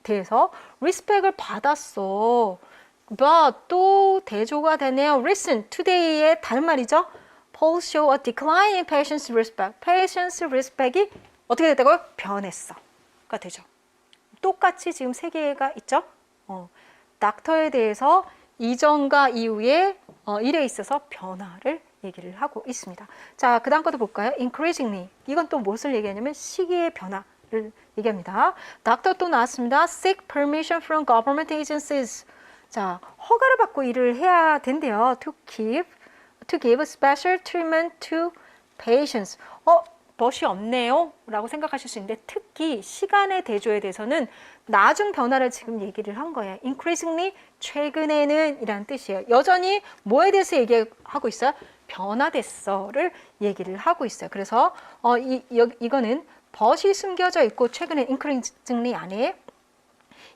대해서 respect을 받았어. but 또 대조가 되네요. recent today의 다른 말이죠. polls show a decline in patients respect. patients respect이 어떻게 됐다고요? 변했어가 되죠. 똑같이 지금 세 개가 있죠. 닥터에 대해서 이전과 이후에 일에 있어서 변화를 얘기를 하고 있습니다. 자, 그 다음 것도 볼까요? increasingly. 이건 또 무엇을 얘기하냐면 시기의 변화를 얘기합니다. 닥터 또 나왔습니다. seek permission from government agencies. 자, 허가를 받고 일을 해야 된대요. to give special treatment to patients. 벗이 없네요 라고 생각하실 수 있는데 특히 시간의 대조에 대해서는 나중 변화를 지금 얘기를 한 거예요. increasingly 최근에는 이란 뜻이에요. 여전히 뭐에 대해서 얘기하고 있어요? 변화됐어를 얘기를 하고 있어요. 그래서 이거는 벗이 숨겨져 있고 최근에 increasingly 안에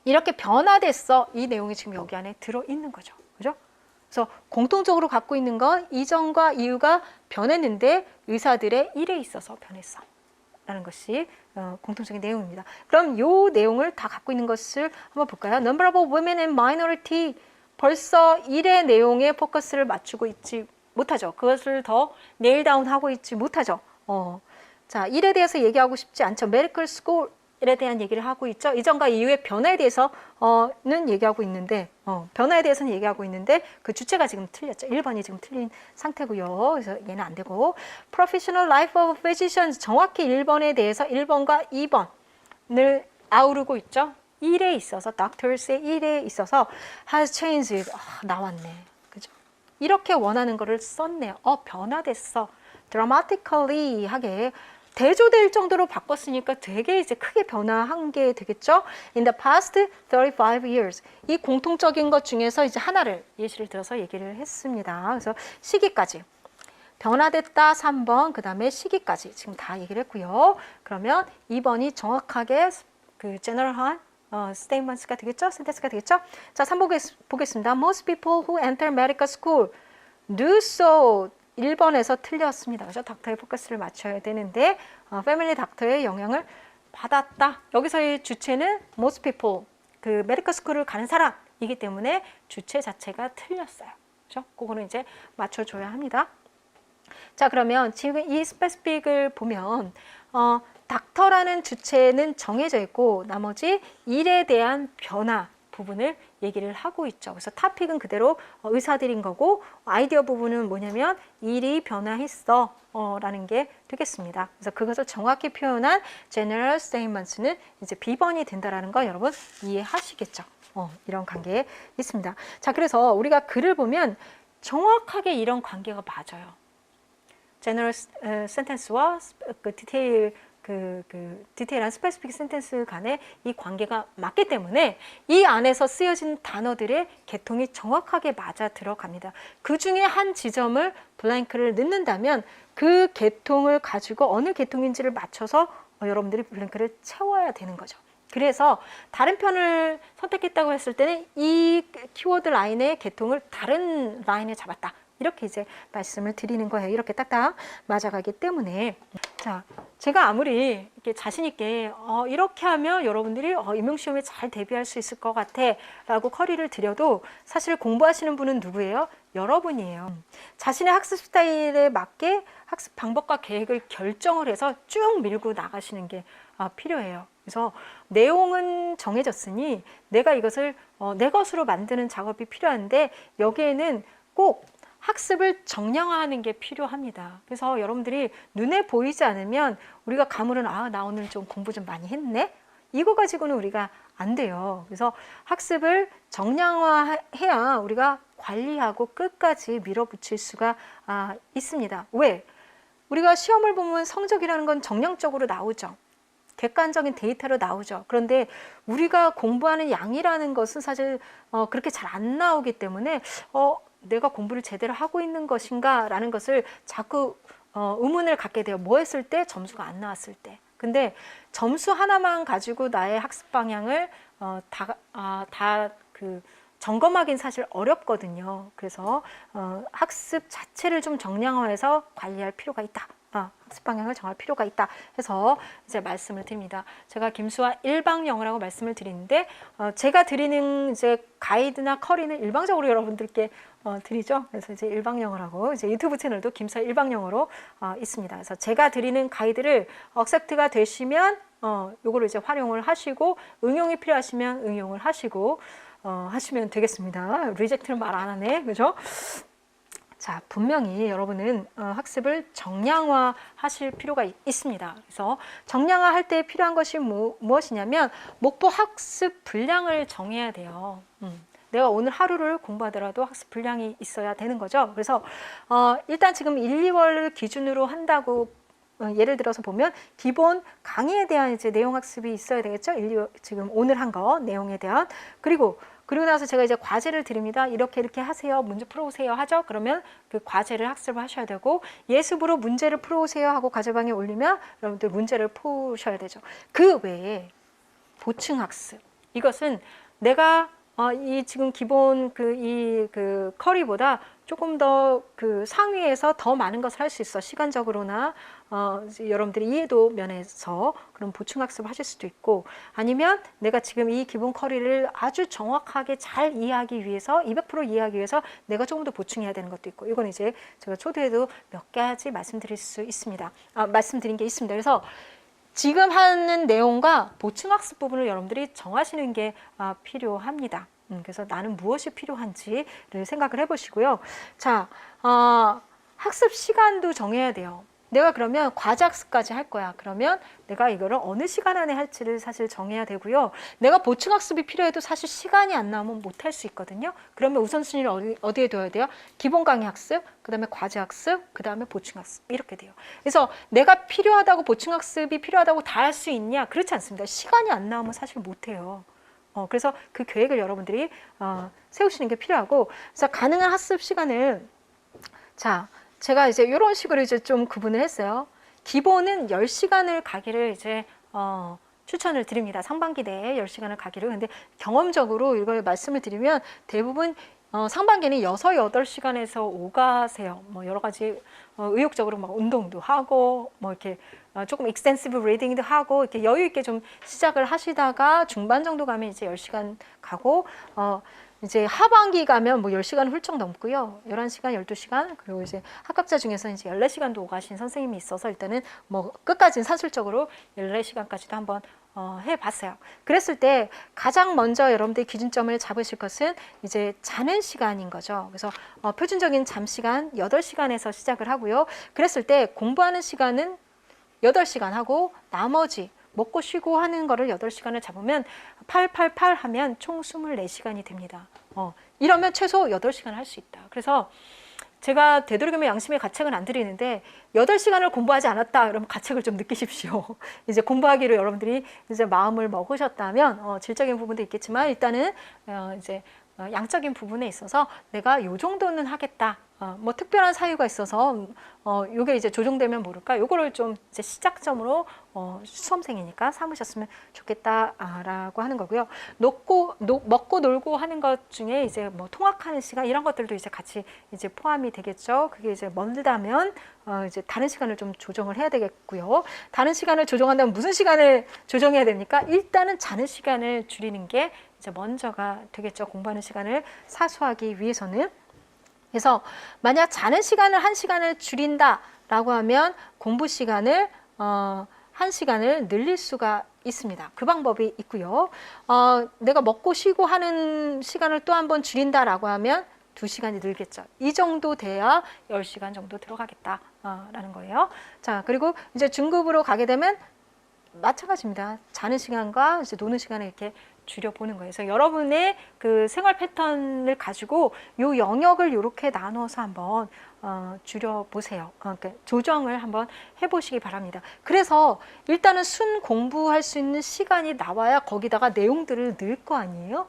이렇게 변화됐어 이 내용이 지금 여기 안에 들어있는 거죠. 그죠? 그래서 공통적으로 갖고 있는 건 이전과 이유가 변했는데 의사들의 일에 있어서 변했어 라는 것이 공통적인 내용입니다. 그럼 이 내용을 다 갖고 있는 것을 한번 볼까요? Number of women and minority. 벌써 일의 내용에 포커스를 맞추고 있지 못하죠. 그것을 더 네일 다운하고 있지 못하죠. 자, 일에 대해서 얘기하고 싶지 않죠. Medical school에 대한 얘기를 하고 있죠. 이전과 이후의 변화에 대해서는 얘기하고 있는데 변화에 대해서는 얘기하고 있는데 그 주체가 지금 틀렸죠. 1번이 지금 틀린 상태고요. 그래서 얘는 안 되고 Professional life of physicians 정확히 1번에 대해서 1번과 2번을 아우르고 있죠. 일에 있어서 doctors의 일에 있어서 has changed 나왔네. 그죠? 이렇게 원하는 거를 썼네요. 변화됐어. dramatically 하게 대조될 정도로 바꿨으니까 되게 이제 크게 변화한 게 되겠죠. In the past 35 years. 이 공통적인 것 중에서 이제 하나를 예시를 들어서 얘기를 했습니다. 그래서 시기까지. 변화됐다 3번, 그 다음에 시기까지 지금 다 얘기를 했고요. 그러면 2번이 정확하게 그 제너럴한 statements가 되겠죠? sentence가 되겠죠? 자, 3번 보겠습니다. Most people who enter medical school do so. 1번에서 틀렸습니다. 그죠? 닥터의 포커스를 맞춰야 되는데 패밀리 닥터의 영향을 받았다. 여기서의 주체는 most people, 그 메디컬 스쿨을 가는 사람이기 때문에 주체 자체가 틀렸어요. 그죠? 그거는 이제 맞춰줘야 합니다. 자, 그러면 지금 이 스페시픽을 보면 닥터라는 주체는 정해져 있고 나머지 일에 대한 변화 부분을 얘기를 하고 있죠. 그래서 토픽은 그대로 의사들인 거고 아이디어 부분은 뭐냐면 일이 변화했어 라는 게 되겠습니다. 그래서 그것을 정확히 표현한 general statements는 이제 비번이 된다라는 거 여러분 이해하시겠죠. 이런 관계에 있습니다. 자, 그래서 우리가 글을 보면 정확하게 이런 관계가 맞아요. general sentence와 그 디테일한 스페시픽 센텐스 간의 이 관계가 맞기 때문에 이 안에서 쓰여진 단어들의 계통이 정확하게 맞아 들어갑니다. 그 중에 한 지점을 블랭크를 넣는다면 그 계통을 가지고 어느 계통인지를 맞춰서 여러분들이 블랭크를 채워야 되는 거죠. 그래서 다른 편을 선택했다고 했을 때는 이 키워드 라인의 계통을 다른 라인에 잡았다. 이렇게 이제 말씀을 드리는 거예요. 이렇게 딱딱 맞아가기 때문에. 자, 제가 아무리 이렇게 자신 있게 이렇게 하면 여러분들이 임용시험에 잘 대비할 수 있을 것 같아 라고 커리를 드려도 사실 공부하시는 분은 누구예요? 여러분이에요. 자신의 학습 스타일에 맞게 학습 방법과 계획을 결정을 해서 쭉 밀고 나가시는 게 필요해요. 그래서 내용은 정해졌으니 내가 이것을 내 것으로 만드는 작업이 필요한데 여기에는 꼭 학습을 정량화하는 게 필요합니다. 그래서 여러분들이 눈에 보이지 않으면 우리가 가물은 나 오늘 좀 공부 좀 많이 했네? 이거 가지고는 우리가 안 돼요. 그래서 학습을 정량화해야 우리가 관리하고 끝까지 밀어붙일 수가 있습니다. 왜? 우리가 시험을 보면 성적이라는 건 정량적으로 나오죠. 객관적인 데이터로 나오죠. 그런데 우리가 공부하는 양이라는 것은 사실 그렇게 잘 안 나오기 때문에 내가 공부를 제대로 하고 있는 것인가 라는 것을 자꾸 의문을 갖게 돼요. 뭐 했을 때? 점수가 안 나왔을 때. 근데 점수 하나만 가지고 나의 학습 방향을 점검하기는 사실 어렵거든요. 그래서 학습 자체를 좀 정량화해서 관리할 필요가 있다. 학습 방향을 정할 필요가 있다 해서 이제 말씀을 드립니다. 제가 김수아 일방영어라고 말씀을 드리는데 제가 드리는 이제 가이드나 커리는 일방적으로 여러분들께 드리죠. 그래서 이제 일방영어라고 이제 유튜브 채널도 김수아 일방영어로 있습니다. 그래서 제가 드리는 가이드를 액셉트가 되시면 요거를 이제 활용을 하시고 응용이 필요하시면 응용을 하시고 하시면 되겠습니다. 리젝트는 말 안 하네, 그죠? 자, 분명히 여러분은 학습을 정량화 하실 필요가 있습니다. 그래서 정량화 할 때 필요한 것이 무엇이냐면 목표 학습 분량을 정해야 돼요. 내가 오늘 하루를 공부하더라도 학습 분량이 있어야 되는 거죠. 그래서 일단 지금 1, 2월 기준으로 한다고 예를 들어서 보면 기본 강의에 대한 이제 내용 학습이 있어야 되겠죠. 지금 오늘 한 거 내용에 대한 그리고 나서 제가 이제 과제를 드립니다. 이렇게 하세요. 문제 풀어오세요 하죠. 그러면 그 과제를 학습을 하셔야 되고 예습으로 문제를 풀어오세요 하고 과제방에 올리면 여러분들 문제를 푸셔야 되죠. 그 외에 보충 학습. 이것은 내가 이 지금 기본 그 커리보다 조금 더 그 상위에서 더 많은 것을 할 수 있어. 시간적으로나 여러분들이 이해도 면에서 그런 보충 학습을 하실 수도 있고 아니면 내가 지금 이 기본 커리를 아주 정확하게 잘 이해하기 위해서 200% 이해하기 위해서 내가 조금 더 보충해야 되는 것도 있고 이건 이제 제가 초대에도 몇 가지 말씀드릴 수 있습니다. 말씀드린 게 있습니다. 그래서 지금 하는 내용과 보충 학습 부분을 여러분들이 정하시는 게 필요합니다. 그래서 나는 무엇이 필요한지를 생각을 해보시고요. 자, 학습 시간도 정해야 돼요. 내가 그러면 과제 학습까지 할 거야. 그러면 내가 이거를 어느 시간 안에 할지를 사실 정해야 되고요. 내가 보충 학습이 필요해도 사실 시간이 안 나오면 못 할 수 있거든요. 그러면 우선순위를 어디에 둬야 돼요? 기본 강의 학습, 그 다음에 과제 학습, 그 다음에 보충 학습 이렇게 돼요. 그래서 내가 필요하다고 보충 학습이 필요하다고 다 할 수 있냐? 그렇지 않습니다. 시간이 안 나오면 사실 못 해요. 그래서 그 계획을 여러분들이 세우시는 게 필요하고 그래서 가능한 학습 시간을 자 제가 이제 이런 식으로 이제 좀 구분을 했어요. 기본은 10시간을 가기를 이제 추천을 드립니다. 상반기 내에 10시간을 가기를. 근데 경험적으로 이걸 말씀을 드리면 대부분 상반기는 6, 8시간에서 오가세요. 뭐 여러 가지 의욕적으로 막 운동도 하고 뭐 이렇게 조금 익스텐시브 리딩도 하고 이렇게 여유 있게 좀 시작을 하시다가 중반 정도 가면 이제 10시간 가고 이제 하반기 가면 뭐 10시간 훌쩍 넘고요. 11시간, 12시간 그리고 이제 합격자 중에서 이제 14시간도 오가신 선생님이 있어서 일단은 뭐 끝까지는 산술적으로 14시간까지도 한번 해봤어요. 그랬을 때 가장 먼저 여러분들이 기준점을 잡으실 것은 이제 자는 시간인 거죠. 그래서 표준적인 잠 시간 8시간에서 시작을 하고요. 그랬을 때 공부하는 시간은 8시간 하고 나머지 먹고 쉬고 하는 거를 8시간을 잡으면 888 하면 총 24시간이 됩니다. 이러면 최소 8시간 할 수 있다. 그래서 제가 되도록이면 양심의 가책은 안 드리는데 8시간을 공부하지 않았다 그러면 가책을 좀 느끼십시오. 이제 공부하기로 여러분들이 이제 마음을 먹으셨다면 질적인 부분도 있겠지만 일단은 이제 양적인 부분에 있어서 내가 요 정도는 하겠다. 뭐 특별한 사유가 있어서 요게 이제 조정되면 모를까 요거를 좀 이제 시작점으로 수험생이니까 삼으셨으면 좋겠다라고 하는 거고요. 먹고 놀고 하는 것 중에 이제 뭐 통학하는 시간 이런 것들도 이제 같이 이제 포함이 되겠죠. 그게 이제 멀다면 이제 다른 시간을 좀 조정을 해야 되겠고요. 다른 시간을 조정한다면 무슨 시간을 조정해야 됩니까? 일단은 자는 시간을 줄이는 게 이제 먼저가 되겠죠. 공부하는 시간을 사수하기 위해서는. 그래서 만약 자는 시간을 1시간을 줄인다라고 하면 공부 시간을 1시간을 늘릴 수가 있습니다. 그 방법이 있고요. 내가 먹고 쉬고 하는 시간을 또 한 번 줄인다라고 하면 2시간이 늘겠죠. 이 정도 돼야 10시간 정도 들어가겠다라는 거예요. 자, 그리고 이제 중급으로 가게 되면 마찬가지입니다. 자는 시간과 이제 노는 시간을 이렇게 줄여보는 거예요. 그래서 여러분의 그 생활 패턴을 가지고 요 영역을 이렇게 나눠서 한번 줄여보세요. 그러니까 조정을 한번 해보시기 바랍니다. 그래서 일단은 순 공부할 수 있는 시간이 나와야 거기다가 내용들을 넣을 거 아니에요?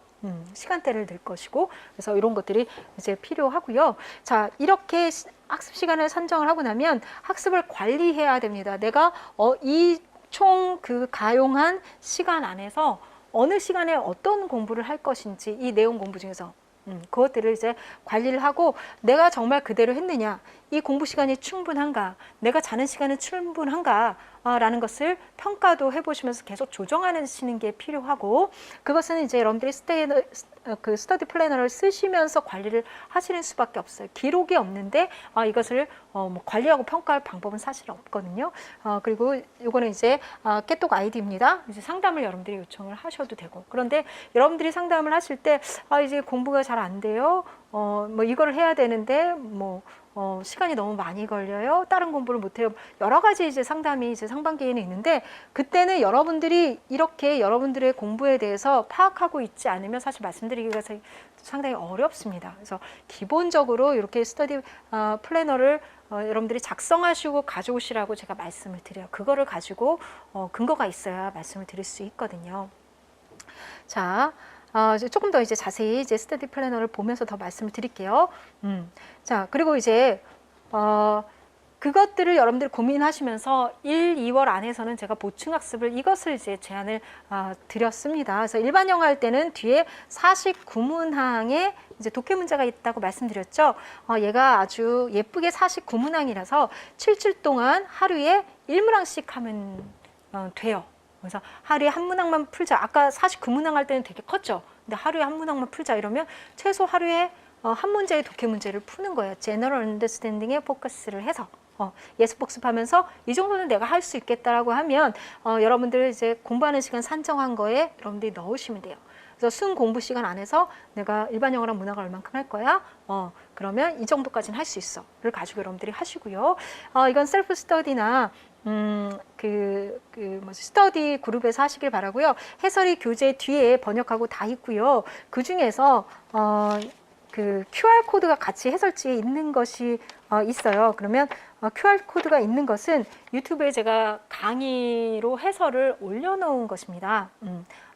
시간대를 넣을 것이고, 그래서 이런 것들이 이제 필요하고요. 자, 이렇게 학습 시간을 선정을 하고 나면 학습을 관리해야 됩니다. 내가 이 총 그 가용한 시간 안에서 어느 시간에 어떤 공부를 할 것인지 이 내용 공부 중에서 그것들을 이제 관리를 하고 내가 정말 그대로 했느냐, 이 공부 시간이 충분한가, 내가 자는 시간은 충분한가 라는 것을 평가도 해보시면서 계속 조정하시는 게 필요하고, 그것은 이제 여러분들이 스터디 플래너를 쓰시면서 관리를 하시는 수밖에 없어요. 기록이 없는데 이것을 뭐 관리하고 평가할 방법은 사실 없거든요. 그리고 이거는 이제 깨똑 아이디입니다. 이제 상담을 여러분들이 요청을 하셔도 되고, 그런데 여러분들이 상담을 하실 때 이제 공부가 잘 안 돼요. 뭐 이거를 해야 되는데 뭐 시간이 너무 많이 걸려요. 다른 공부를 못해요. 여러 가지 이제 상담이 이제 상반기에는 있는데, 그때는 여러분들이 이렇게 여러분들의 공부에 대해서 파악하고 있지 않으면 사실 말씀드리기가 상당히 어렵습니다. 그래서 기본적으로 이렇게 스터디 플래너를 여러분들이 작성하시고 가져오시라고 제가 말씀을 드려요. 그거를 가지고 근거가 있어야 말씀을 드릴 수 있거든요. 자, 조금 더 이제 자세히 이제 스터디 플래너를 보면서 더 말씀을 드릴게요. 자, 그리고 이제 그것들을 여러분들이 고민하시면서 1, 2월 안에서는 제가 보충학습을 이것을 이제 제안을 드렸습니다. 그래서 일반 영어 할 때는 뒤에 49문항에 이제 독해 문제가 있다고 말씀드렸죠. 얘가 아주 예쁘게 49문항이라서 7주 동안 하루에 1문항씩 하면 돼요. 그래서 하루에 한 문항만 풀자. 아까 49문항 할 때는 되게 컸죠. 근데 하루에 한 문항만 풀자 이러면 최소 하루에 한 문제의 독해 문제를 푸는 거예요. General Understanding에 포커스를 해서 예습 복습하면서 이 정도는 내가 할 수 있겠다라고 하면 여러분들 이제 공부하는 시간 산정한 거에 여러분들이 넣으시면 돼요. 그래서 순 공부 시간 안에서 내가 일반 영어랑 문학을 얼만큼 할 거야? 그러면 이 정도까지는 할 수 있어.를 가지고 여러분들이 하시고요. 이건 셀프 스터디나 스터디 그룹에서 하시길 바라고요. 해설이 교재 뒤에 번역하고 다 있고요. 그 중에서 그 QR 코드가 같이 해설지에 있는 것이 있어요. 그러면 QR 코드가 있는 것은 유튜브에 제가 강의로 해설을 올려놓은 것입니다.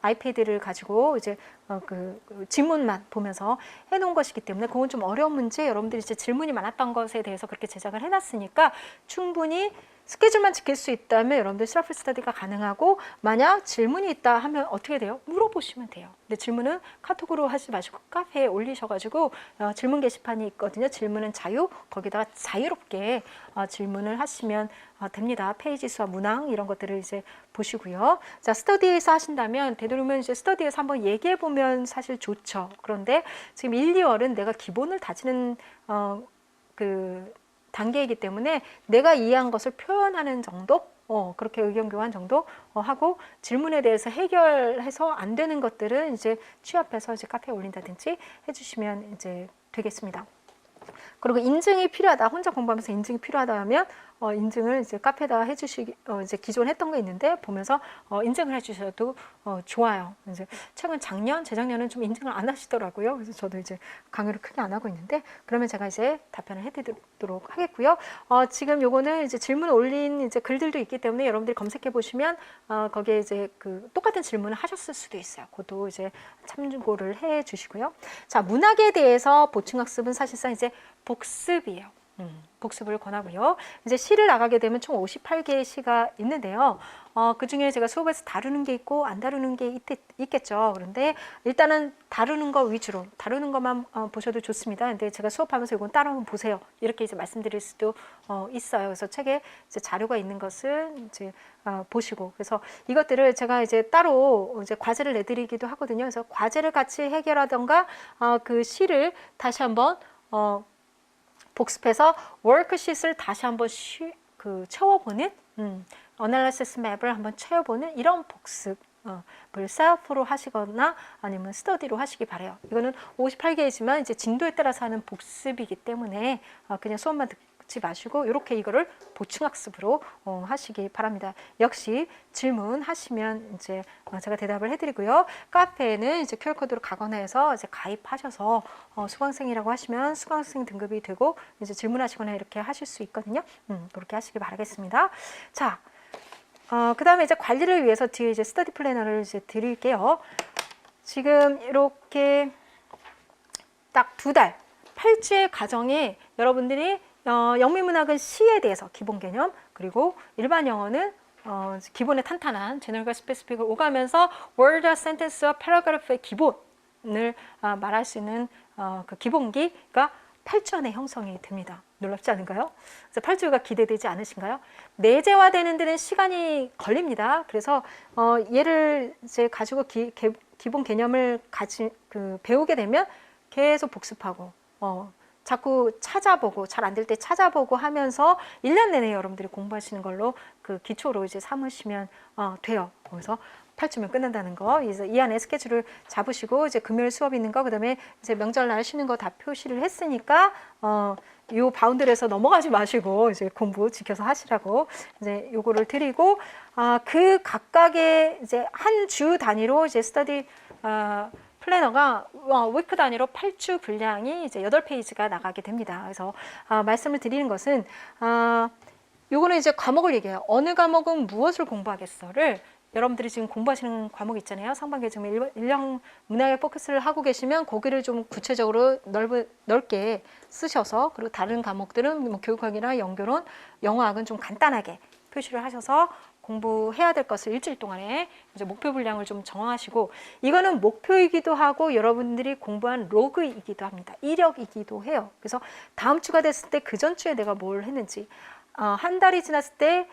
아이패드를 가지고 이제 그 지문만 보면서 해놓은 것이기 때문에 그건 좀 어려운 문제, 여러분들이 이제 질문이 많았던 것에 대해서 그렇게 제작을 해놨으니까 충분히 스케줄만 지킬 수 있다면 여러분들 셀프 스터디가 가능하고, 만약 질문이 있다 하면 어떻게 돼요? 물어보시면 돼요. 근데 질문은 카톡으로 하지 마시고 카페에 올리셔가지고 질문 게시판이 있거든요. 질문은 자유, 거기다가 자유롭게 질문을 하시면 됩니다. 페이지 수와 문항 이런 것들을 이제 보시고요. 자, 스터디에서 하신다면 되도록이면 이제 스터디에서 한번 얘기해 보면 사실 좋죠. 그런데 지금 1, 2월은 내가 기본을 다지는 단계이기 때문에 내가 이해한 것을 표현하는 정도, 그렇게 의견 교환 정도 하고 질문에 대해서 해결해서 안 되는 것들은 이제 취합해서 이제 카페에 올린다든지 해주시면 이제 되겠습니다. 그리고 인증이 필요하다. 혼자 공부하면서 인증이 필요하다 하면 인증을 이제 카페에다 해주시기 이제 기존 했던 거 있는데 보면서 인증을 해주셔도 좋아요. 이제 최근 작년, 재작년은 좀 인증을 안 하시더라고요. 그래서 저도 이제 강의를 크게 안 하고 있는데 그러면 제가 이제 답변을 해드리도록 하겠고요. 지금 요거는 이제 질문 올린 이제 글들도 있기 때문에 여러분들이 검색해 보시면 거기에 이제 그 똑같은 질문을 하셨을 수도 있어요. 그것도 이제 참고를 해 주시고요. 자, 문학에 대해서 보충학습은 사실상 이제 복습이에요. 복습을 권하고요. 이제 시를 나가게 되면 총 58개의 시가 있는데요. 그 중에 제가 수업에서 다루는 게 있고 안 다루는 게 있겠죠. 그런데 일단은 다루는 거 위주로, 다루는 것만 보셔도 좋습니다. 근데 제가 수업하면서 이건 따로 한번 보세요. 이렇게 이제 말씀드릴 수도 있어요. 그래서 책에 이제 자료가 있는 것은 이제 보시고, 그래서 이것들을 제가 이제 따로 이제 과제를 내드리기도 하거든요. 그래서 과제를 같이 해결하던가 그 시를 다시 한번 복습해서 워크시트를 다시 한번 채워보는 어널리시스 맵을 한번 채워보는 이런 복습을 셀프로 하시거나 아니면 스터디로 하시기 바래요. 이거는 58개이지만 이제 진도에 따라서 하는 복습이기 때문에 그냥 수업만 듣지 마시고 이렇게 이거를 보충학습으로 하시기 바랍니다. 역시 질문하시면 이제 제가 대답을 해드리고요. 카페에는 이제 QR코드로 가거나 해서 이제 가입하셔서 수강생이라고 하시면 수강생 등급이 되고 이제 질문하시거나 이렇게 하실 수 있거든요. 그렇게 하시기 바라겠습니다. 자, 그 다음에 이제 관리를 위해서 뒤에 이제 스터디 플래너를 이제 드릴게요. 지금 이렇게 딱 2달, 8주의 과정에 여러분들이 영미문학은 시에 대해서 기본 개념, 그리고 일반 영어는 기본의 탄탄한 제너럴과 스페시픽을 오가면서 월드, 센텐스와 패러그래프의 기본을 말할 수 있는 그 기본기가 8주 안에 형성이 됩니다. 놀랍지 않은가요? 그래서 8주가 기대되지 않으신가요? 내재화되는 데는 시간이 걸립니다. 그래서 얘를 이제 가지고 기본 개념을 배우게 되면 계속 복습하고 자꾸 찾아보고 잘 안 될 때 찾아보고 하면서 1년 내내 여러분들이 공부하시는 걸로 그 기초로 이제 삼으시면 돼요. 그래서 8주면 끝난다는 거. 그래서 이 안에 스케줄을 잡으시고 이제 금요일 수업 있는 거, 그다음에 이제 명절날 쉬는 거 다 표시를 했으니까 요 바운드에서 넘어가지 마시고 이제 공부 지켜서 하시라고 이제 요거를 드리고 그 각각의 이제 한 주 단위로 이제 스터디 플래너가 위크 단위로 8주 분량이 이제 8페이지가 나가게 됩니다. 그래서 말씀을 드리는 것은 요거는 이제 과목을 얘기해요. 어느 과목은 무엇을 공부하겠어를 여러분들이 지금 공부하시는 과목 있잖아요. 상반기 지금 일형 문학에 포커스를 하고 계시면 거기를 좀 구체적으로 넓게 쓰셔서, 그리고 다른 과목들은 뭐 교육학이나 연결론, 영어학은 좀 간단하게 표시를 하셔서 공부해야 될 것을 일주일 동안에 이제 목표 분량을 좀 정하시고, 이거는 목표이기도 하고 여러분들이 공부한 로그이기도 합니다. 이력이기도 해요. 그래서 다음 주가 됐을 때 그 전 주에 내가 뭘 했는지, 한 달이 지났을 때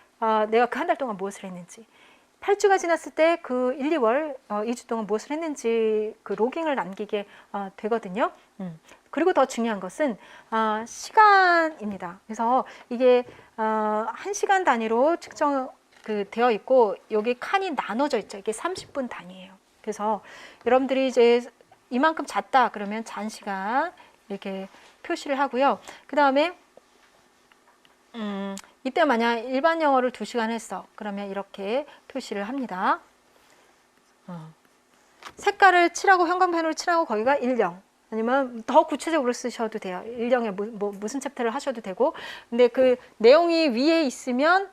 내가 그 한 달 동안 무엇을 했는지, 8주가 지났을 때 그 1, 2월 2주 동안 무엇을 했는지 그 로깅을 남기게 되거든요. 그리고 더 중요한 것은 시간입니다. 그래서 이게 1시간 단위로 측정 되어 있고 여기 칸이 나눠져 있죠. 이게 30분 단위예요. 그래서 여러분들이 이제 이만큼 잤다 그러면 잔 시간 이렇게 표시를 하고요. 그 다음에 이때 만약 일반 영어를 2시간 했어. 그러면 이렇게 표시를 합니다. 색깔을 칠하고 형광펜으로 칠하고 거기가 1령. 아니면 더 구체적으로 쓰셔도 돼요. 1령에 무슨 챕터를 하셔도 되고. 근데 그 내용이 위에 있으면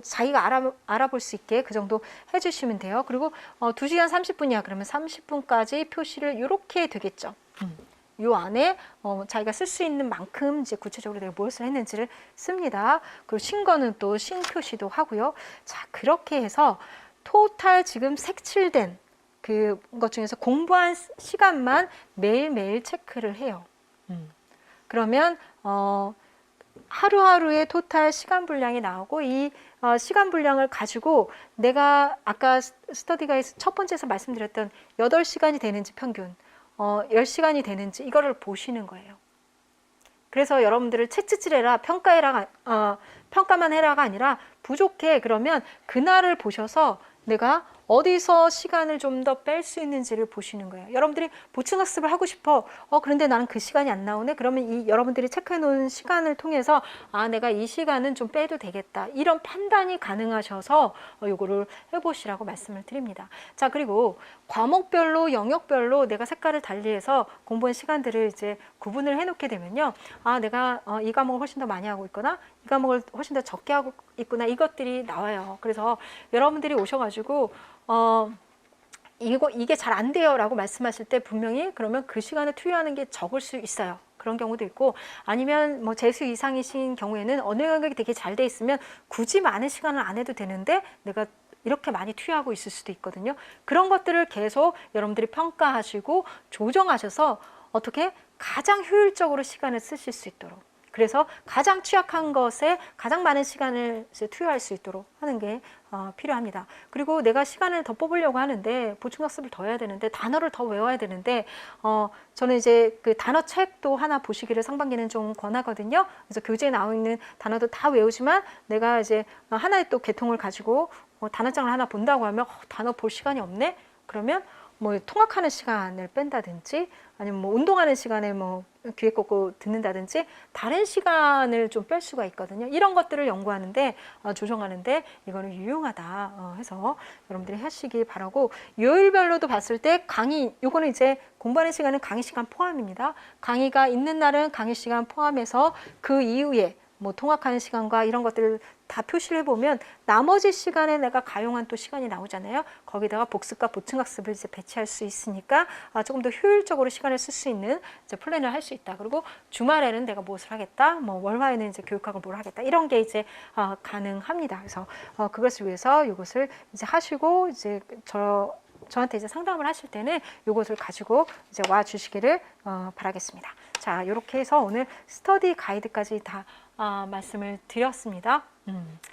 자기가 알아볼 수 있게 그 정도 해주시면 돼요. 그리고 2시간 30분이야. 그러면 30분까지 표시를 이렇게 되겠죠. 요 안에 자기가 쓸 수 있는 만큼 이제 구체적으로 내가 무엇을 했는지를 씁니다. 그리고 신 거는 또 신 표시도 하고요. 자, 그렇게 해서 토탈 지금 색칠된 그것 중에서 공부한 시간만 매일매일 체크를 해요. 그러면 하루하루의 토탈 시간 분량이 나오고, 이 시간 분량을 가지고 내가 아까 스터디 가이드 첫 번째에서 말씀드렸던 8시간이 되는지 평균 10시간이 되는지 이거를 보시는 거예요. 그래서 여러분들을 채찍질해라, 평가해라, 평가만 해라가 아니라 부족해. 그러면 그날을 보셔서 내가 어디서 시간을 좀 더 뺄 수 있는지를 보시는 거예요. 여러분들이 보충학습을 하고 싶어. 그런데 나는 그 시간이 안 나오네. 그러면 이 여러분들이 체크해 놓은 시간을 통해서 내가 이 시간은 좀 빼도 되겠다. 이런 판단이 가능하셔서 요거를 해보시라고 말씀을 드립니다. 자, 그리고 과목별로 영역별로 내가 색깔을 달리해서 공부한 시간들을 이제 구분을 해놓게 되면요. 내가 이 과목을 훨씬 더 많이 하고 있거나 이 과목을 훨씬 더 적게 하고 있구나. 이것들이 나와요. 그래서 여러분들이 오셔가지고 이게 잘 안 돼요 라고 말씀하실 때 분명히 그러면 그 시간을 투여하는 게 적을 수 있어요. 그런 경우도 있고 아니면 뭐 재수 이상이신 경우에는 어느 영역이 되게 잘 돼 있으면 굳이 많은 시간을 안 해도 되는데 내가 이렇게 많이 투여하고 있을 수도 있거든요. 그런 것들을 계속 여러분들이 평가하시고 조정하셔서 어떻게 가장 효율적으로 시간을 쓰실 수 있도록, 그래서 가장 취약한 것에 가장 많은 시간을 투여할 수 있도록 하는 게 필요합니다. 그리고 내가 시간을 더 뽑으려고 하는데 보충학습을 더 해야 되는데 단어를 더 외워야 되는데 저는 이제 그 단어 책도 하나 보시기를 상반기는 좀 권하거든요. 그래서 교재에 나와 있는 단어도 다 외우지만 내가 이제 하나의 또 계통을 가지고 단어장을 하나 본다고 하면 단어 볼 시간이 없네? 그러면 뭐 통학하는 시간을 뺀다든지 아니면 뭐 운동하는 시간에 뭐 귀에 꽂고 듣는다든지 다른 시간을 좀 뺄 수가 있거든요. 이런 것들을 연구하는데 조정하는데 이거는 유용하다 해서 여러분들이 하시기 바라고, 요일별로도 봤을 때 강의, 요거는 이제 공부하는 시간은 강의 시간 포함입니다. 강의가 있는 날은 강의 시간 포함해서 그 이후에 뭐 통학하는 시간과 이런 것들을 다 표시를 해보면 나머지 시간에 내가 가용한 또 시간이 나오잖아요. 거기다가 복습과 보충학습을 이제 배치할 수 있으니까 조금 더 효율적으로 시간을 쓸 수 있는 이제 플랜을 할 수 있다. 그리고 주말에는 내가 무엇을 하겠다, 뭐 월화에는 이제 교육학을 뭘 하겠다, 이런 게 이제 가능합니다. 그래서 그것을 위해서 이것을 이제 하시고 이제 저한테 이제 상담을 하실 때는 이것을 가지고 이제 와 주시기를 바라겠습니다. 자, 이렇게 해서 오늘 스터디 가이드까지 다 말씀을 드렸습니다.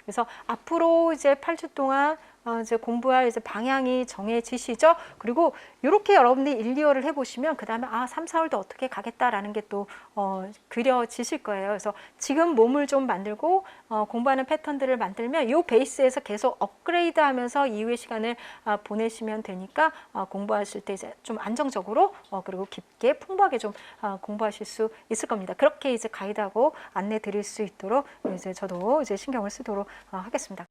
그래서 앞으로 이제 8주 동안 이제 공부할 이제 방향이 정해지시죠. 그리고 이렇게 여러분들이 1, 2월을 해보시면 그 다음에 3, 4월도 어떻게 가겠다라는 게 또 그려지실 거예요. 그래서 지금 몸을 좀 만들고 공부하는 패턴들을 만들면 이 베이스에서 계속 업그레이드하면서 이후의 시간을 보내시면 되니까 공부하실 때 이제 좀 안정적으로 그리고 깊게 풍부하게 좀 공부하실 수 있을 겁니다. 그렇게 이제 가이드하고 안내 드릴 수 있도록 이제 저도 이제 신경을 쓰도록 하겠습니다.